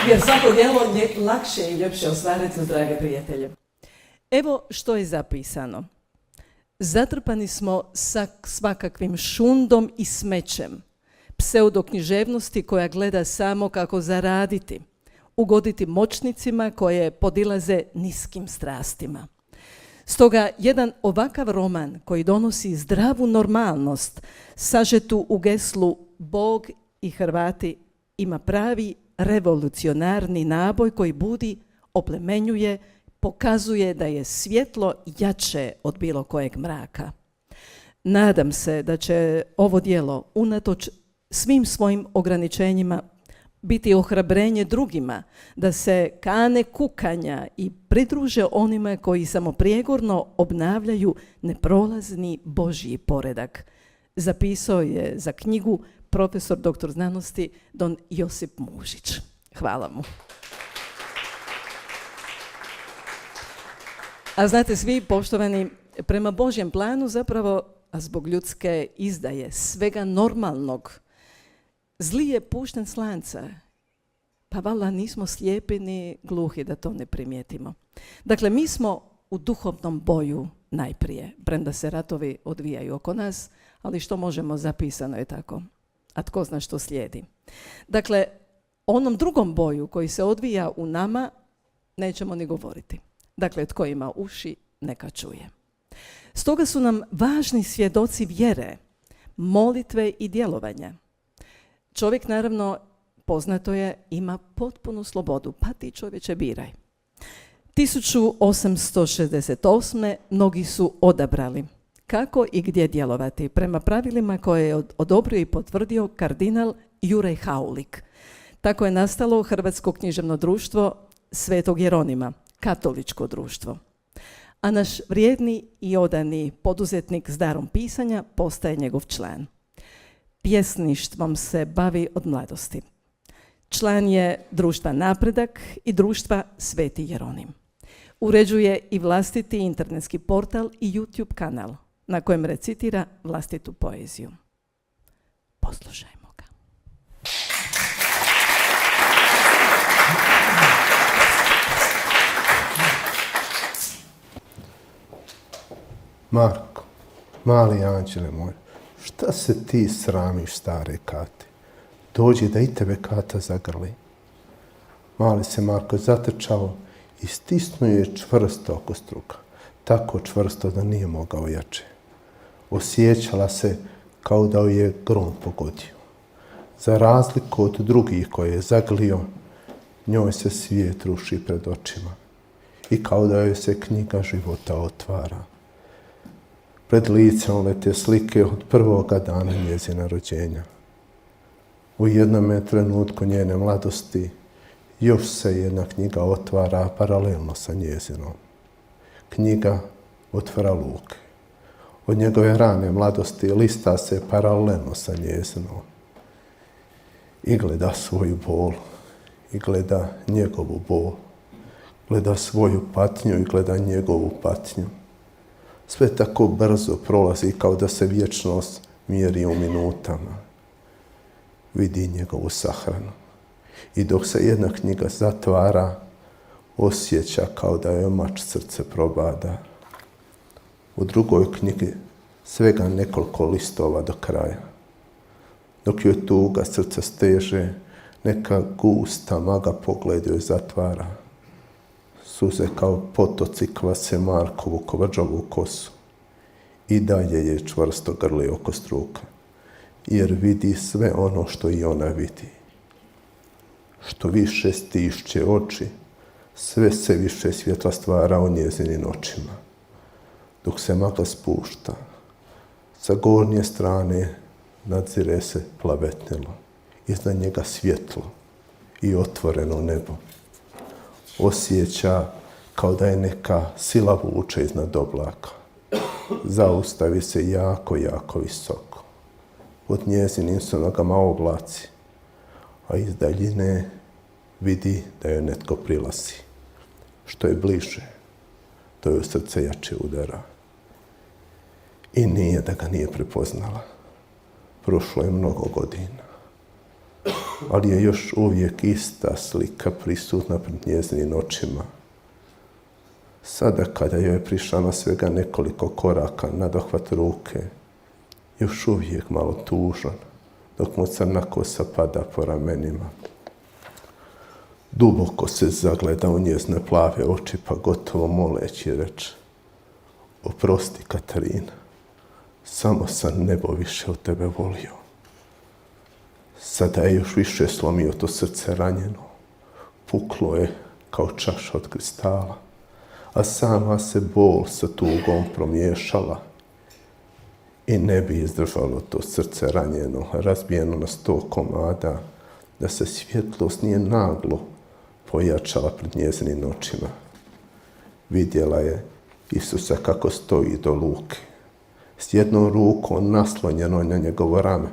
Jer svako djelo lakše i ljepše ostvariti, drage prijatelje. Evo što je zapisano. Zatrpani smo sa svakakvim šundom i smećem, pseudoknjiževnosti koja gleda samo kako zaraditi, ugoditi moćnicima koje podilaze niskim strastima. Stoga jedan ovakav roman koji donosi zdravu normalnost, sažetu u geslu Bog i Hrvati, ima pravi revolucionarni naboj koji budi, oplemenjuje, pokazuje da je svjetlo jače od bilo kojeg mraka. Nadam se da će ovo djelo, unatoč svim svojim ograničenjima, biti ohrabrenje drugima da se kane kukanja i pridruže onima koji samoprijegorno obnavljaju neprolazni Božji poredak. Zapisao je za knjigu profesor dr. znanosti don Josip Mužić. Hvala mu. A znate svi, poštovani, prema Božjem planu zapravo, a zbog ljudske izdaje svega normalnog, zli je pušten s lanca. Pa valjda nismo slijepi ni gluhi da to ne primijetimo. Dakle, mi smo u duhovnom boju najprije, premda se ratovi odvijaju oko nas, ali što možemo, zapisano je tako. A tko zna što slijedi. Dakle, o onom drugom boju koji se odvija u nama nećemo ni govoriti. Dakle, tko ima uši, neka čuje. Stoga su nam važni svjedoci vjere, molitve i djelovanja. Čovjek, naravno, poznato je, ima potpunu slobodu, pa ti čovječe biraj. 1868. mnogi su odabrali kako i gdje djelovati prema pravilima koje je odobrio i potvrdio kardinal Juraj Haulik. Tako je nastalo Hrvatsko književno društvo Svetog Jeronima, katoličko društvo. A naš vrijedni i odani poduzetnik s darom pisanja postaje njegov član. Pjesništvom se bavi od mladosti. Član je društva Napredak i društva Sveti Jeronim. Uređuje i vlastiti internetski portal i YouTube kanal na kojem recitira vlastitu poeziju. Poslušajmo ga. Marko, mali anđele moj, šta se ti sramiš, stare Kate? Dođi da i tebe Kata zagrli. Mali se Marko zatrčao i stisnuo je čvrsto oko struka, tako čvrsto da nije mogao jače. Osjećala se kao da ju je grom pogodio. Za razliku od drugih koje je zaglio, njoj se svijet ruši pred očima i kao da joj se knjiga života otvara. Pred licem lete slike od prvoga dana njezina rođenja. U jednome trenutku njene mladosti još se jedna knjiga otvara paralelno sa njezinom. Knjiga od Fra Luke. Od njegove rane mladosti lista se paralelno sa njezinom. I gleda svoju bol, i gleda njegovu bol. Gleda svoju patnju i gleda njegovu patnju. Sve tako brzo prolazi kao da se vječnost mjeri u minutama. Vidi njegovu sahranu. I dok se jedna knjiga zatvara, osjeća kao da joj mač srce probada. U drugoj knjigi svega nekoliko listova do kraja. Dok joj tuga srce steže, neka gusta maga pogled joj zatvara. Suze kao potoci kvase Markovu kovrđavu kosu. I dalje je čvrsto grli oko struka, jer vidi sve ono što i ona vidi. Što više stišće oči, sve se više svjetla stvara u njezinim očima. Dok se magla spušta, sa gornje strane nadzire se plavetnilo, iznad njega svjetlo i otvoreno nebo. Osjeća kao da je neka sila vuče iznad oblaka. Zaustavi se jako, jako visoko. Pod njezinim su nogama oblaci, a iz daljine vidi da joj netko prilazi. Što je bliže, to joj srce jače udara. I nije da ga nije prepoznala. Prošlo je mnogo godina. Ali je još uvijek ista slika prisutna pred njezinim očima. Sada kada joj je prišla na svega nekoliko koraka na dohvat ruke, još uvijek malo tužan, dok mu crna kosa pada po ramenima. Duboko se zagleda u njezine plave oči, pa gotovo moleći reče: oprosti, Katarina, samo sam nebo više od tebe volio. Sada je još više slomio to srce ranjeno. Puklo je kao čaša od kristala, a sama se bol sa tugom promiješala. I ne bi izdržalo to srce ranjeno, razbijeno na 100 komada, da se svjetlost nije naglo pojačala pred njezinim očima. Vidjela je Isusa kako stoji do Luke, s jednom rukom naslonjeno na njegovo rame.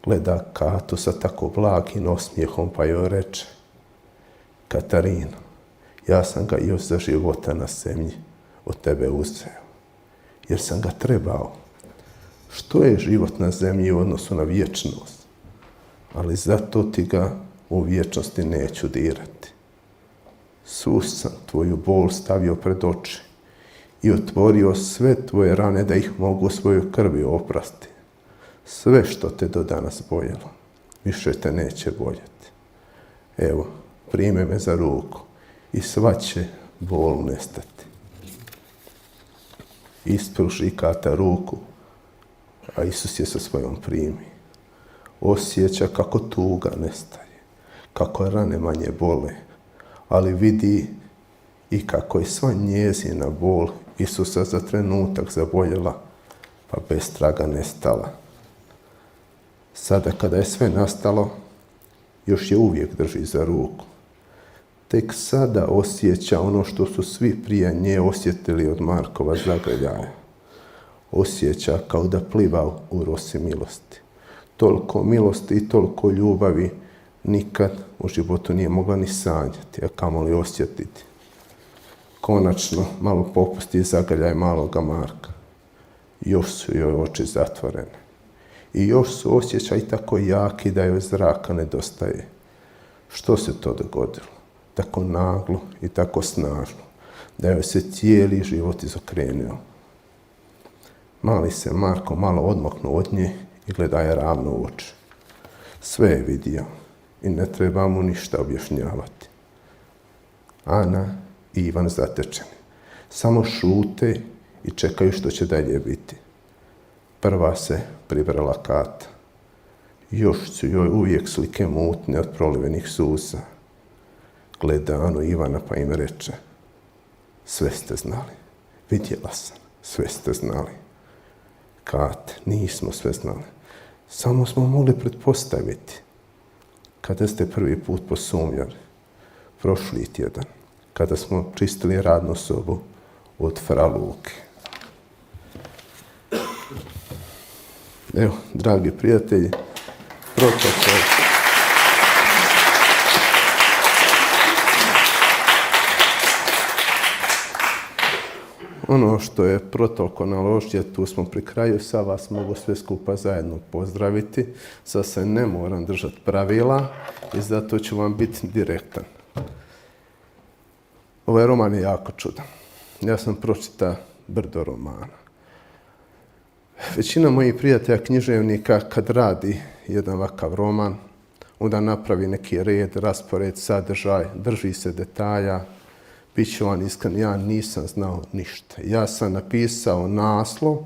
Gleda Katu sa tako blagim osmijehom, pa joj reče: Katarino, ja sam ga još za života na zemlji od tebe uzeo, jer sam ga trebao. Što je život na zemlji u odnosu na vječnost? Ali zato ti ga u vječnosti neću dirati. Svu sam tvoju bol stavio pred oči i otvorio sve tvoje rane da ih mogu svojoj krvi oprasti. Sve što te do danas boljelo, više te neće boljeti. Evo, prime me za ruku i sva će bol nestati. Ispruži Kata ruku, a Isus je sa svojom primi. Osjeća kako tuga nestaje, kako rane manje bole, ali vidi i kako je sva njezina bol Isusa za trenutak zaboljela, pa bez traga nestala. Sada kada je sve nastalo, još je uvijek drži za ruku. Tek sada osjeća ono što su svi prije nje osjetili od Markova zagrljaja. Osjeća kao da pliva u rosi milosti. Toliko milosti i toliko ljubavi nikad u životu nije mogla ni sanjati, a kamoli osjetiti. Konačno malo popusti zagrljaj maloga Marka. Još su joj oči zatvorene. I još su osjećaj tako jaki da joj zraka nedostaje. Što se to dogodilo? Tako naglo i tako snažno, da joj se cijeli život izokrenuo. Mali se Marko malo odmaknuo od nje i gleda je ravno u oči. Sve je vidio i ne treba mu ništa objašnjavati. Ana i Ivan zatečeni. Samo šute i čekaju što će dalje biti. Prva se pribrala Kata. Još su joj uvijek slike mutne od prolivenih suza. Gleda Anu i Ivana pa im reče: sve ste znali, vidjela sam, sve ste znali. Kat, nismo sve znali, samo smo mogli pretpostaviti. Kada ste prvi put posumnjali? Prošli tjedan, kada smo čistili radnu sobu od fra Luke. Evo, dragi prijatelji, protokol. Ono što je protokol naložio, tu smo pri kraju, sad vas mogu sve skupa zajedno pozdraviti. Sad se ne moram držati pravila i zato ću vam biti direktan. Ovaj roman je jako čudan. Ja sam pročitao brdo romana. Većina mojih prijatelja književnika kad radi jedan ovakav roman, onda napravi neki red, raspored, sadržaj, drži se detalja. Biću vam iskren, ja nisam znao ništa. Ja sam napisao naslov,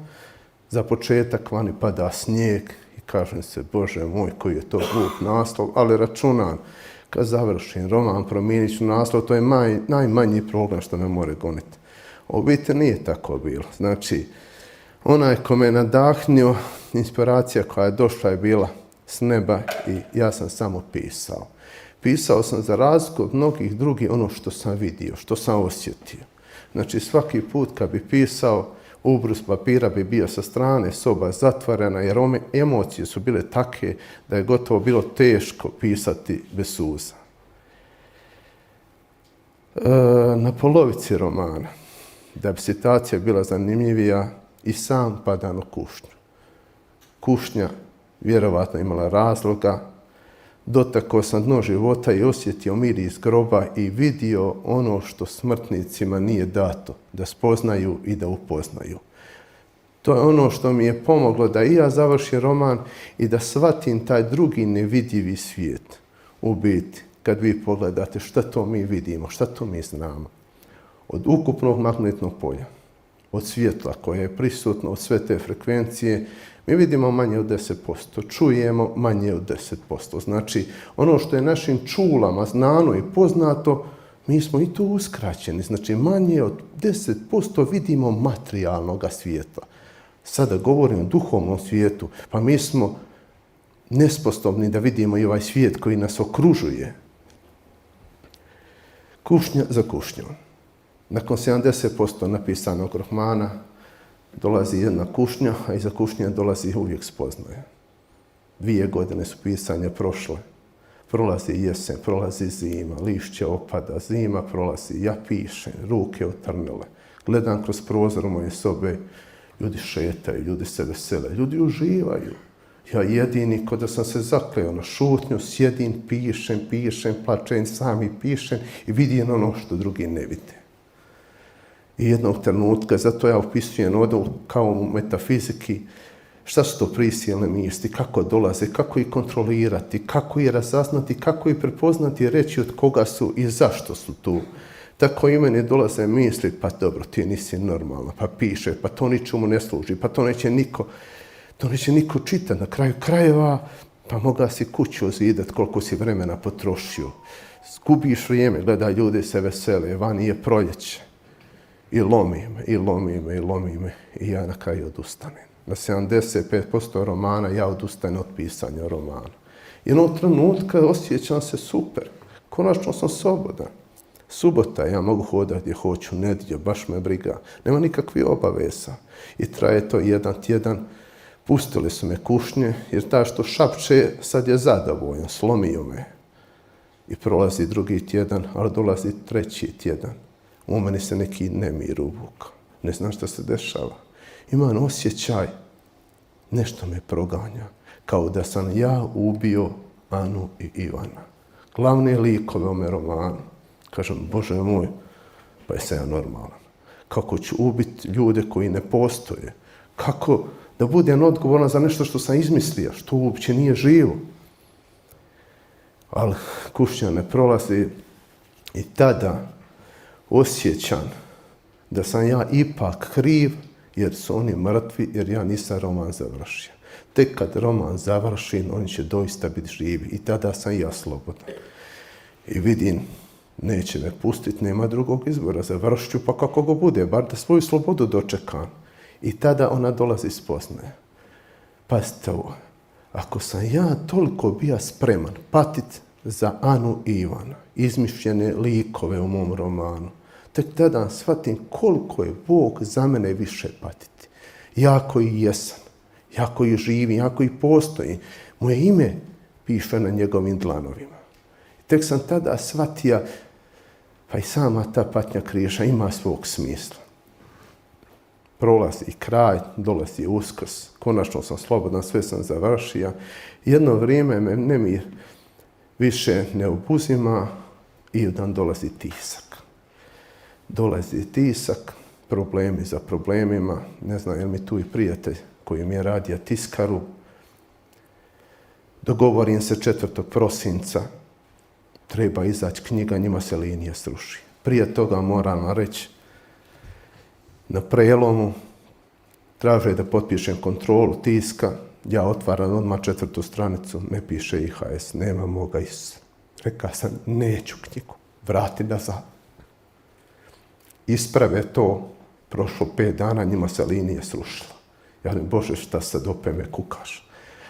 za početak vani pada snijeg i kažem se, Bože moj, koji je to glup naslov, ali računam, kad završim roman, promijenit ću naslov, to je najmanji problem što me more goniti. U biti nije tako bilo. Znači, onaj ko me nadahnio, inspiracija koja je došla je bila s neba i ja sam samo pisao. Pisao sam za razliku od mnogih drugih ono što sam vidio, što sam osjetio. Znači svaki put kad bi pisao, ubrus papira bi bio sa strane, soba zatvorena, jer emocije su bile takve da je gotovo bilo teško pisati bez suza. Na polovici romana, da bi situacija bila zanimljivija, i sam padam u kušnju. Kušnja vjerovatno imala razloga. Dotakao sam dno života i osjetio miris groba i vidio ono što smrtnicima nije dato, da spoznaju i da upoznaju. To je ono što mi je pomoglo da i ja završim roman i da shvatim taj drugi nevidljivi svijet. U biti, kad vi pogledate šta to mi vidimo, šta to mi znamo. Od ukupnog magnetnog polja, od svjetla koje je prisutno, od sve te frekvencije, mi vidimo manje od 10%, čujemo manje od 10%. Znači, ono što je našim čulama znano i poznato, mi smo i tu uskraćeni. Znači, manje od 10% vidimo materijalnog svijeta. Sada govorim o duhovnom svijetu, pa mi smo nesposobni da vidimo i ovaj svijet koji nas okružuje. Kušnja za kušnjom. Nakon 70% napisanog romana dolazi jedna kušnja, a iza kušnje dolazi uvijek spoznaja. 2 godine su pisanja prošle. Prolazi jesen, prolazi zima, lišće opada, zima prolazi, ja pišem, ruke otrnule. Gledam kroz prozor moje sobe, ljudi šetaju, ljudi se vesele, ljudi uživaju. Ja jedini, ko da sam se zakleo na šutnju, sjedim, pišem, plačem, sami pišem i vidim ono što drugi ne vide. I jednog trenutka, zato ja opisujem ovdje kao u metafiziki, šta su to prisilne misli, kako dolaze, kako ih kontrolirati, kako ih razaznati, kako ih prepoznati i reći od koga su i zašto su tu. Tako i meni dolaze misli, pa dobro, ti nisi normalna, pa piše, pa to ničemu ne služi, pa to neće niko čitati. Na kraju krajeva, pa moga si kuću ozidat koliko si vremena potrošio. Skubiš vrijeme, gledaj, ljudi se vesele, vani je proljeće. I lomi me. I ja na kraju odustanem. Na 75% romana ja odustanem od pisanja romana. Jednog trenutka osjećam se super. Konačno sam slobodan. Subota, ja mogu hodati gdje hoću, nedjelju, baš me briga. Nema nikakvih obaveza. I traje to jedan tjedan. Pustili su me kušnje, jer taj što šapče sad je zadovoljan, slomio me. I prolazi drugi tjedan, ali dolazi treći tjedan. U meni se neki nemir uvukao. Ne znam šta se dešava. Imam osjećaj, nešto me proganja. Kao da sam ja ubio Anu i Ivana. Glavne likove u ome romanu. Kažem, Bože moj, pa jesam ja normalan. Kako ću ubiti ljude koji ne postoje? Kako da budem odgovoran za nešto što sam izmislio, što uopće nije živo? Ali kušnja ne prolazi i tada osjećam da sam ja ipak kriv jer su oni mrtvi, jer ja nisam roman završio. Tek kad roman završim, oni će doista biti živi i tada sam ja slobodan. I vidim, neće me pustiti, nema drugog izbora, završit ću pa kako go bude, bar da svoju slobodu dočekam. I tada ona dolazi spoznaje. Pazite ovo, ako sam ja toliko bio spreman patit za Anu i Ivana, izmišljene likove u mom romanu, tek tada shvatim koliko je Bog za mene više patiti. Ja koji jesam, ja koji živim, ja koji postojim, moje ime piše na njegovim dlanovima. Tek sam tada shvatio, pa i sama ta patnja križa ima svog smisla. Prolazi kraj, dolazi Uskrs, konačno sam slobodan, sve sam završio. Jedno vrijeme me nemir više ne obuzima i jedan dolazi tisak. Dolazi tisak, problemi za problemima, ne znam je li mi tu i prijatelj koji mi je radio tiskaru. Dogovorim se 4. prosinca, treba izaći knjiga, njima se linija sruši. Prije toga moram vam reći, na prelomu traže da potpišem kontrolu tiska, ja otvaram odmah 4. stranicu, ne piše IHS, nema moga Isusa. Rekao sam, neću knjigu, vrati nazad. Isprave to, prošlo 5 dana, njima se linija srušila. Ja ne, Bože, šta sad opet me kukaš?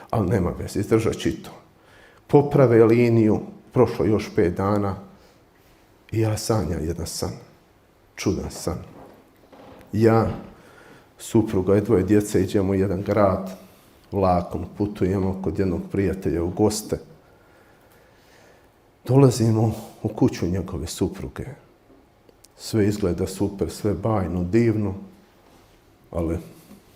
Ali nema veze, izdržat ću to. Poprave liniju, prošlo još 5 dana i ja sanjam jedan san, čudan san. Ja, supruga i 2 djece idemo u jedan grad, vlakom putujemo kod jednog prijatelja u goste. Dolazimo u kuću njegove supruge. Sve izgleda super, sve bajno, divno, ali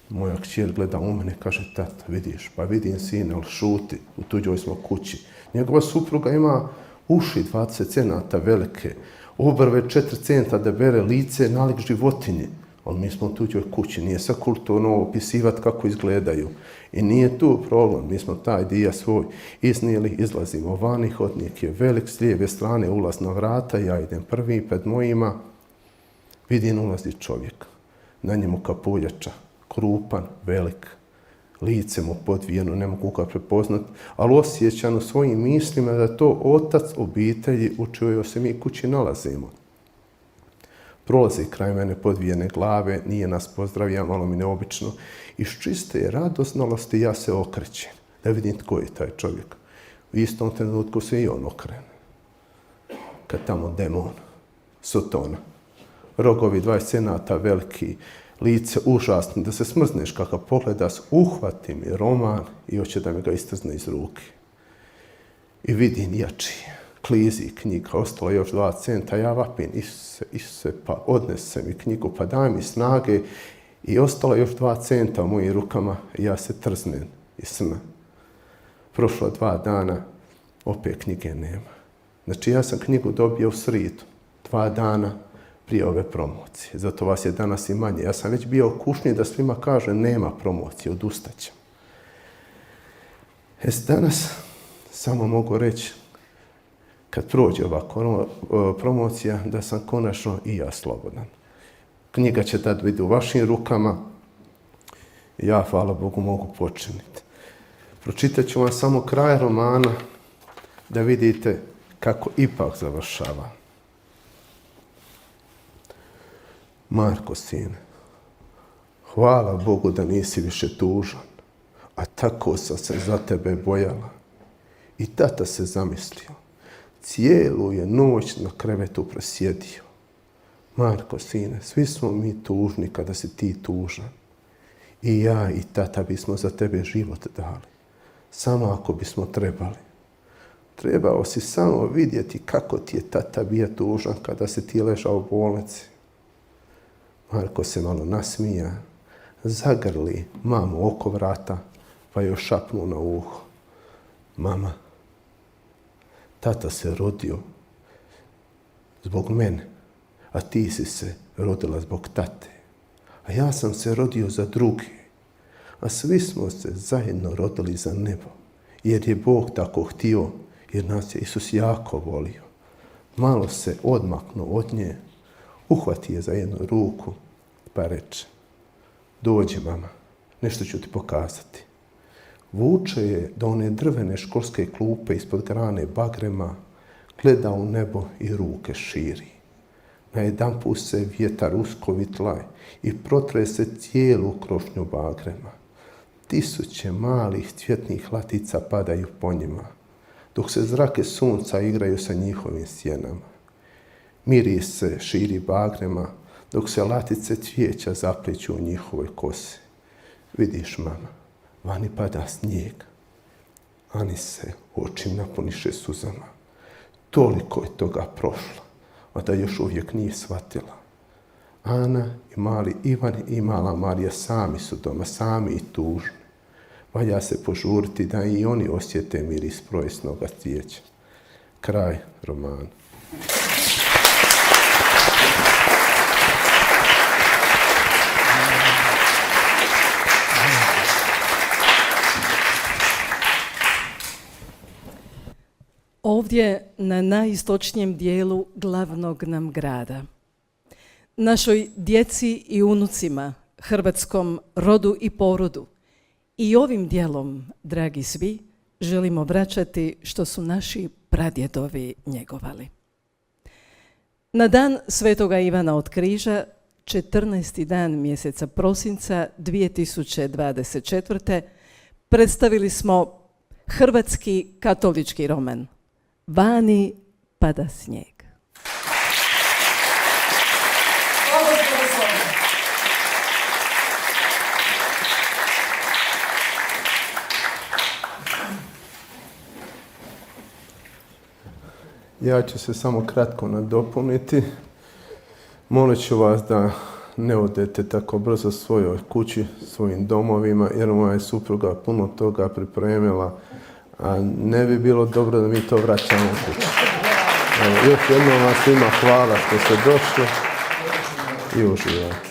moja kćer gleda u mene i kaže, tata, vidiš, pa vidim sine, ali šuti, u tuđoj smo kući. Njegova supruga ima uši 20 cm velike, obrve 4 cm debele, lice nalik životinje. Ali mi smo u tuđoj kući, nije sad kulturno opisivati kako izgledaju. I nije tu problem, mi smo taj dio svoj iznijeli, izlazimo vani, hodnik je velik, s lijeve strane ulaz na vrata, ja idem prvi pred mojima, vidim ulazi čovjek, na njemu kapuljača, krupan, velik, lice mu podvijeno, ne mogu ga prepoznati, ali osjećam u svojim mislima da je to otac obitelji u čijoj se mi kući nalazimo. Prolazi kraj mene podvijene glave, nije nas pozdravio, malo mi neobično. Iz čiste radosnosti ja se okrećem, da vidim tko je taj čovjek. U istom trenutku se i on okrene. Kad tamo demon, Sotona, rogovi 20 cm veliki, lice užasno, da se smrzneš kako pogledaš, uhvati mi roman i hoće da mi ga istrzne iz ruke. I vidim jači. Klizi knjiga, ostalo još 2 centa, ja vapim, Isuse, pa odnese mi knjigu, pa daj mi snage i ostalo još 2 centa u mojim rukama i ja se trznem iz sna. Prošlo 2 dana, opet knjige nema. Znači ja sam knjigu dobio u sridu, 2 dana prije ove promocije. Zato vas je danas i manje. Ja sam već bio u kušnji da svima kaže nema promocije, odustaćem. Danas samo mogu reći, kad prođe ova promocija, da sam konačno i ja slobodan. Knjiga će tad biti u vašim rukama. Ja, hvala Bogu, mogu počiniti. Pročitat ću vam samo kraj romana da vidite kako ipak završava. Marko, sine, hvala Bogu da nisi više tužan, a tako sam se za tebe bojala. I tata se zamislio. Cijelu je noć na krevetu prosjedio. Marko, sine, svi smo mi tužni kada si ti tužan. I ja i tata bismo za tebe život dali. Samo ako bismo trebali. Trebao si samo vidjeti kako ti je tata bio tužan kada si ti ležao u bolnici. Marko se malo nasmija, zagrli mamu oko vrata, pa joj šapnu na uho. Mama, tata se rodio zbog mene, a ti si se rodila zbog tate. A ja sam se rodio za druge, a svi smo se zajedno rodili za nebo, jer je Bog tako htio, jer nas je Isus jako volio. Malo se odmaknuo od nje, uhvati je za jednu ruku, pa reče, dođi mama, nešto ću ti pokazati. Vuče je do one drvene školske klupe ispod grane bagrema, gleda u nebo i ruke širi. Najedanput se vjetar uskovitla i protrese cijelu krošnju bagrema. 1000 malih cvjetnih latica padaju po njima, dok se zrake sunca igraju sa njihovim sjenama. Miris se širi bagrema, dok se latice cvijeća zapliću u njihovoj kosi. Vidiš, mama, vani pada snijeg. Ani se oči napuniše suzama. Toliko je toga prošlo, a da još uvijek nije shvatila. Ana i mali Ivan i mala Marija sami su doma, sami i tužni. Valja se požuriti da i oni osjete miris projesnoga cvijeća. Kraj romana. Ovdje na najistočnijem dijelu glavnog nam grada. Našoj djeci i unucima, hrvatskom rodu i porodu. I ovim dijelom, dragi svi, želimo vraćati što su naši pradjedovi njegovali. Na dan Svetoga Ivana od Križa, 14. dan mjeseca prosinca 2024. predstavili smo hrvatski katolički roman Vani pada snijeg. Ja ću se samo kratko nadopuniti. Molit ću vas da ne odete tako brzo svojoj kući, svojim domovima, jer moja je supruga puno toga pripremila, a ne bi bilo dobro da mi to vraćamo u kuću. Još jednom vam svima hvala što ste došli i uživajte.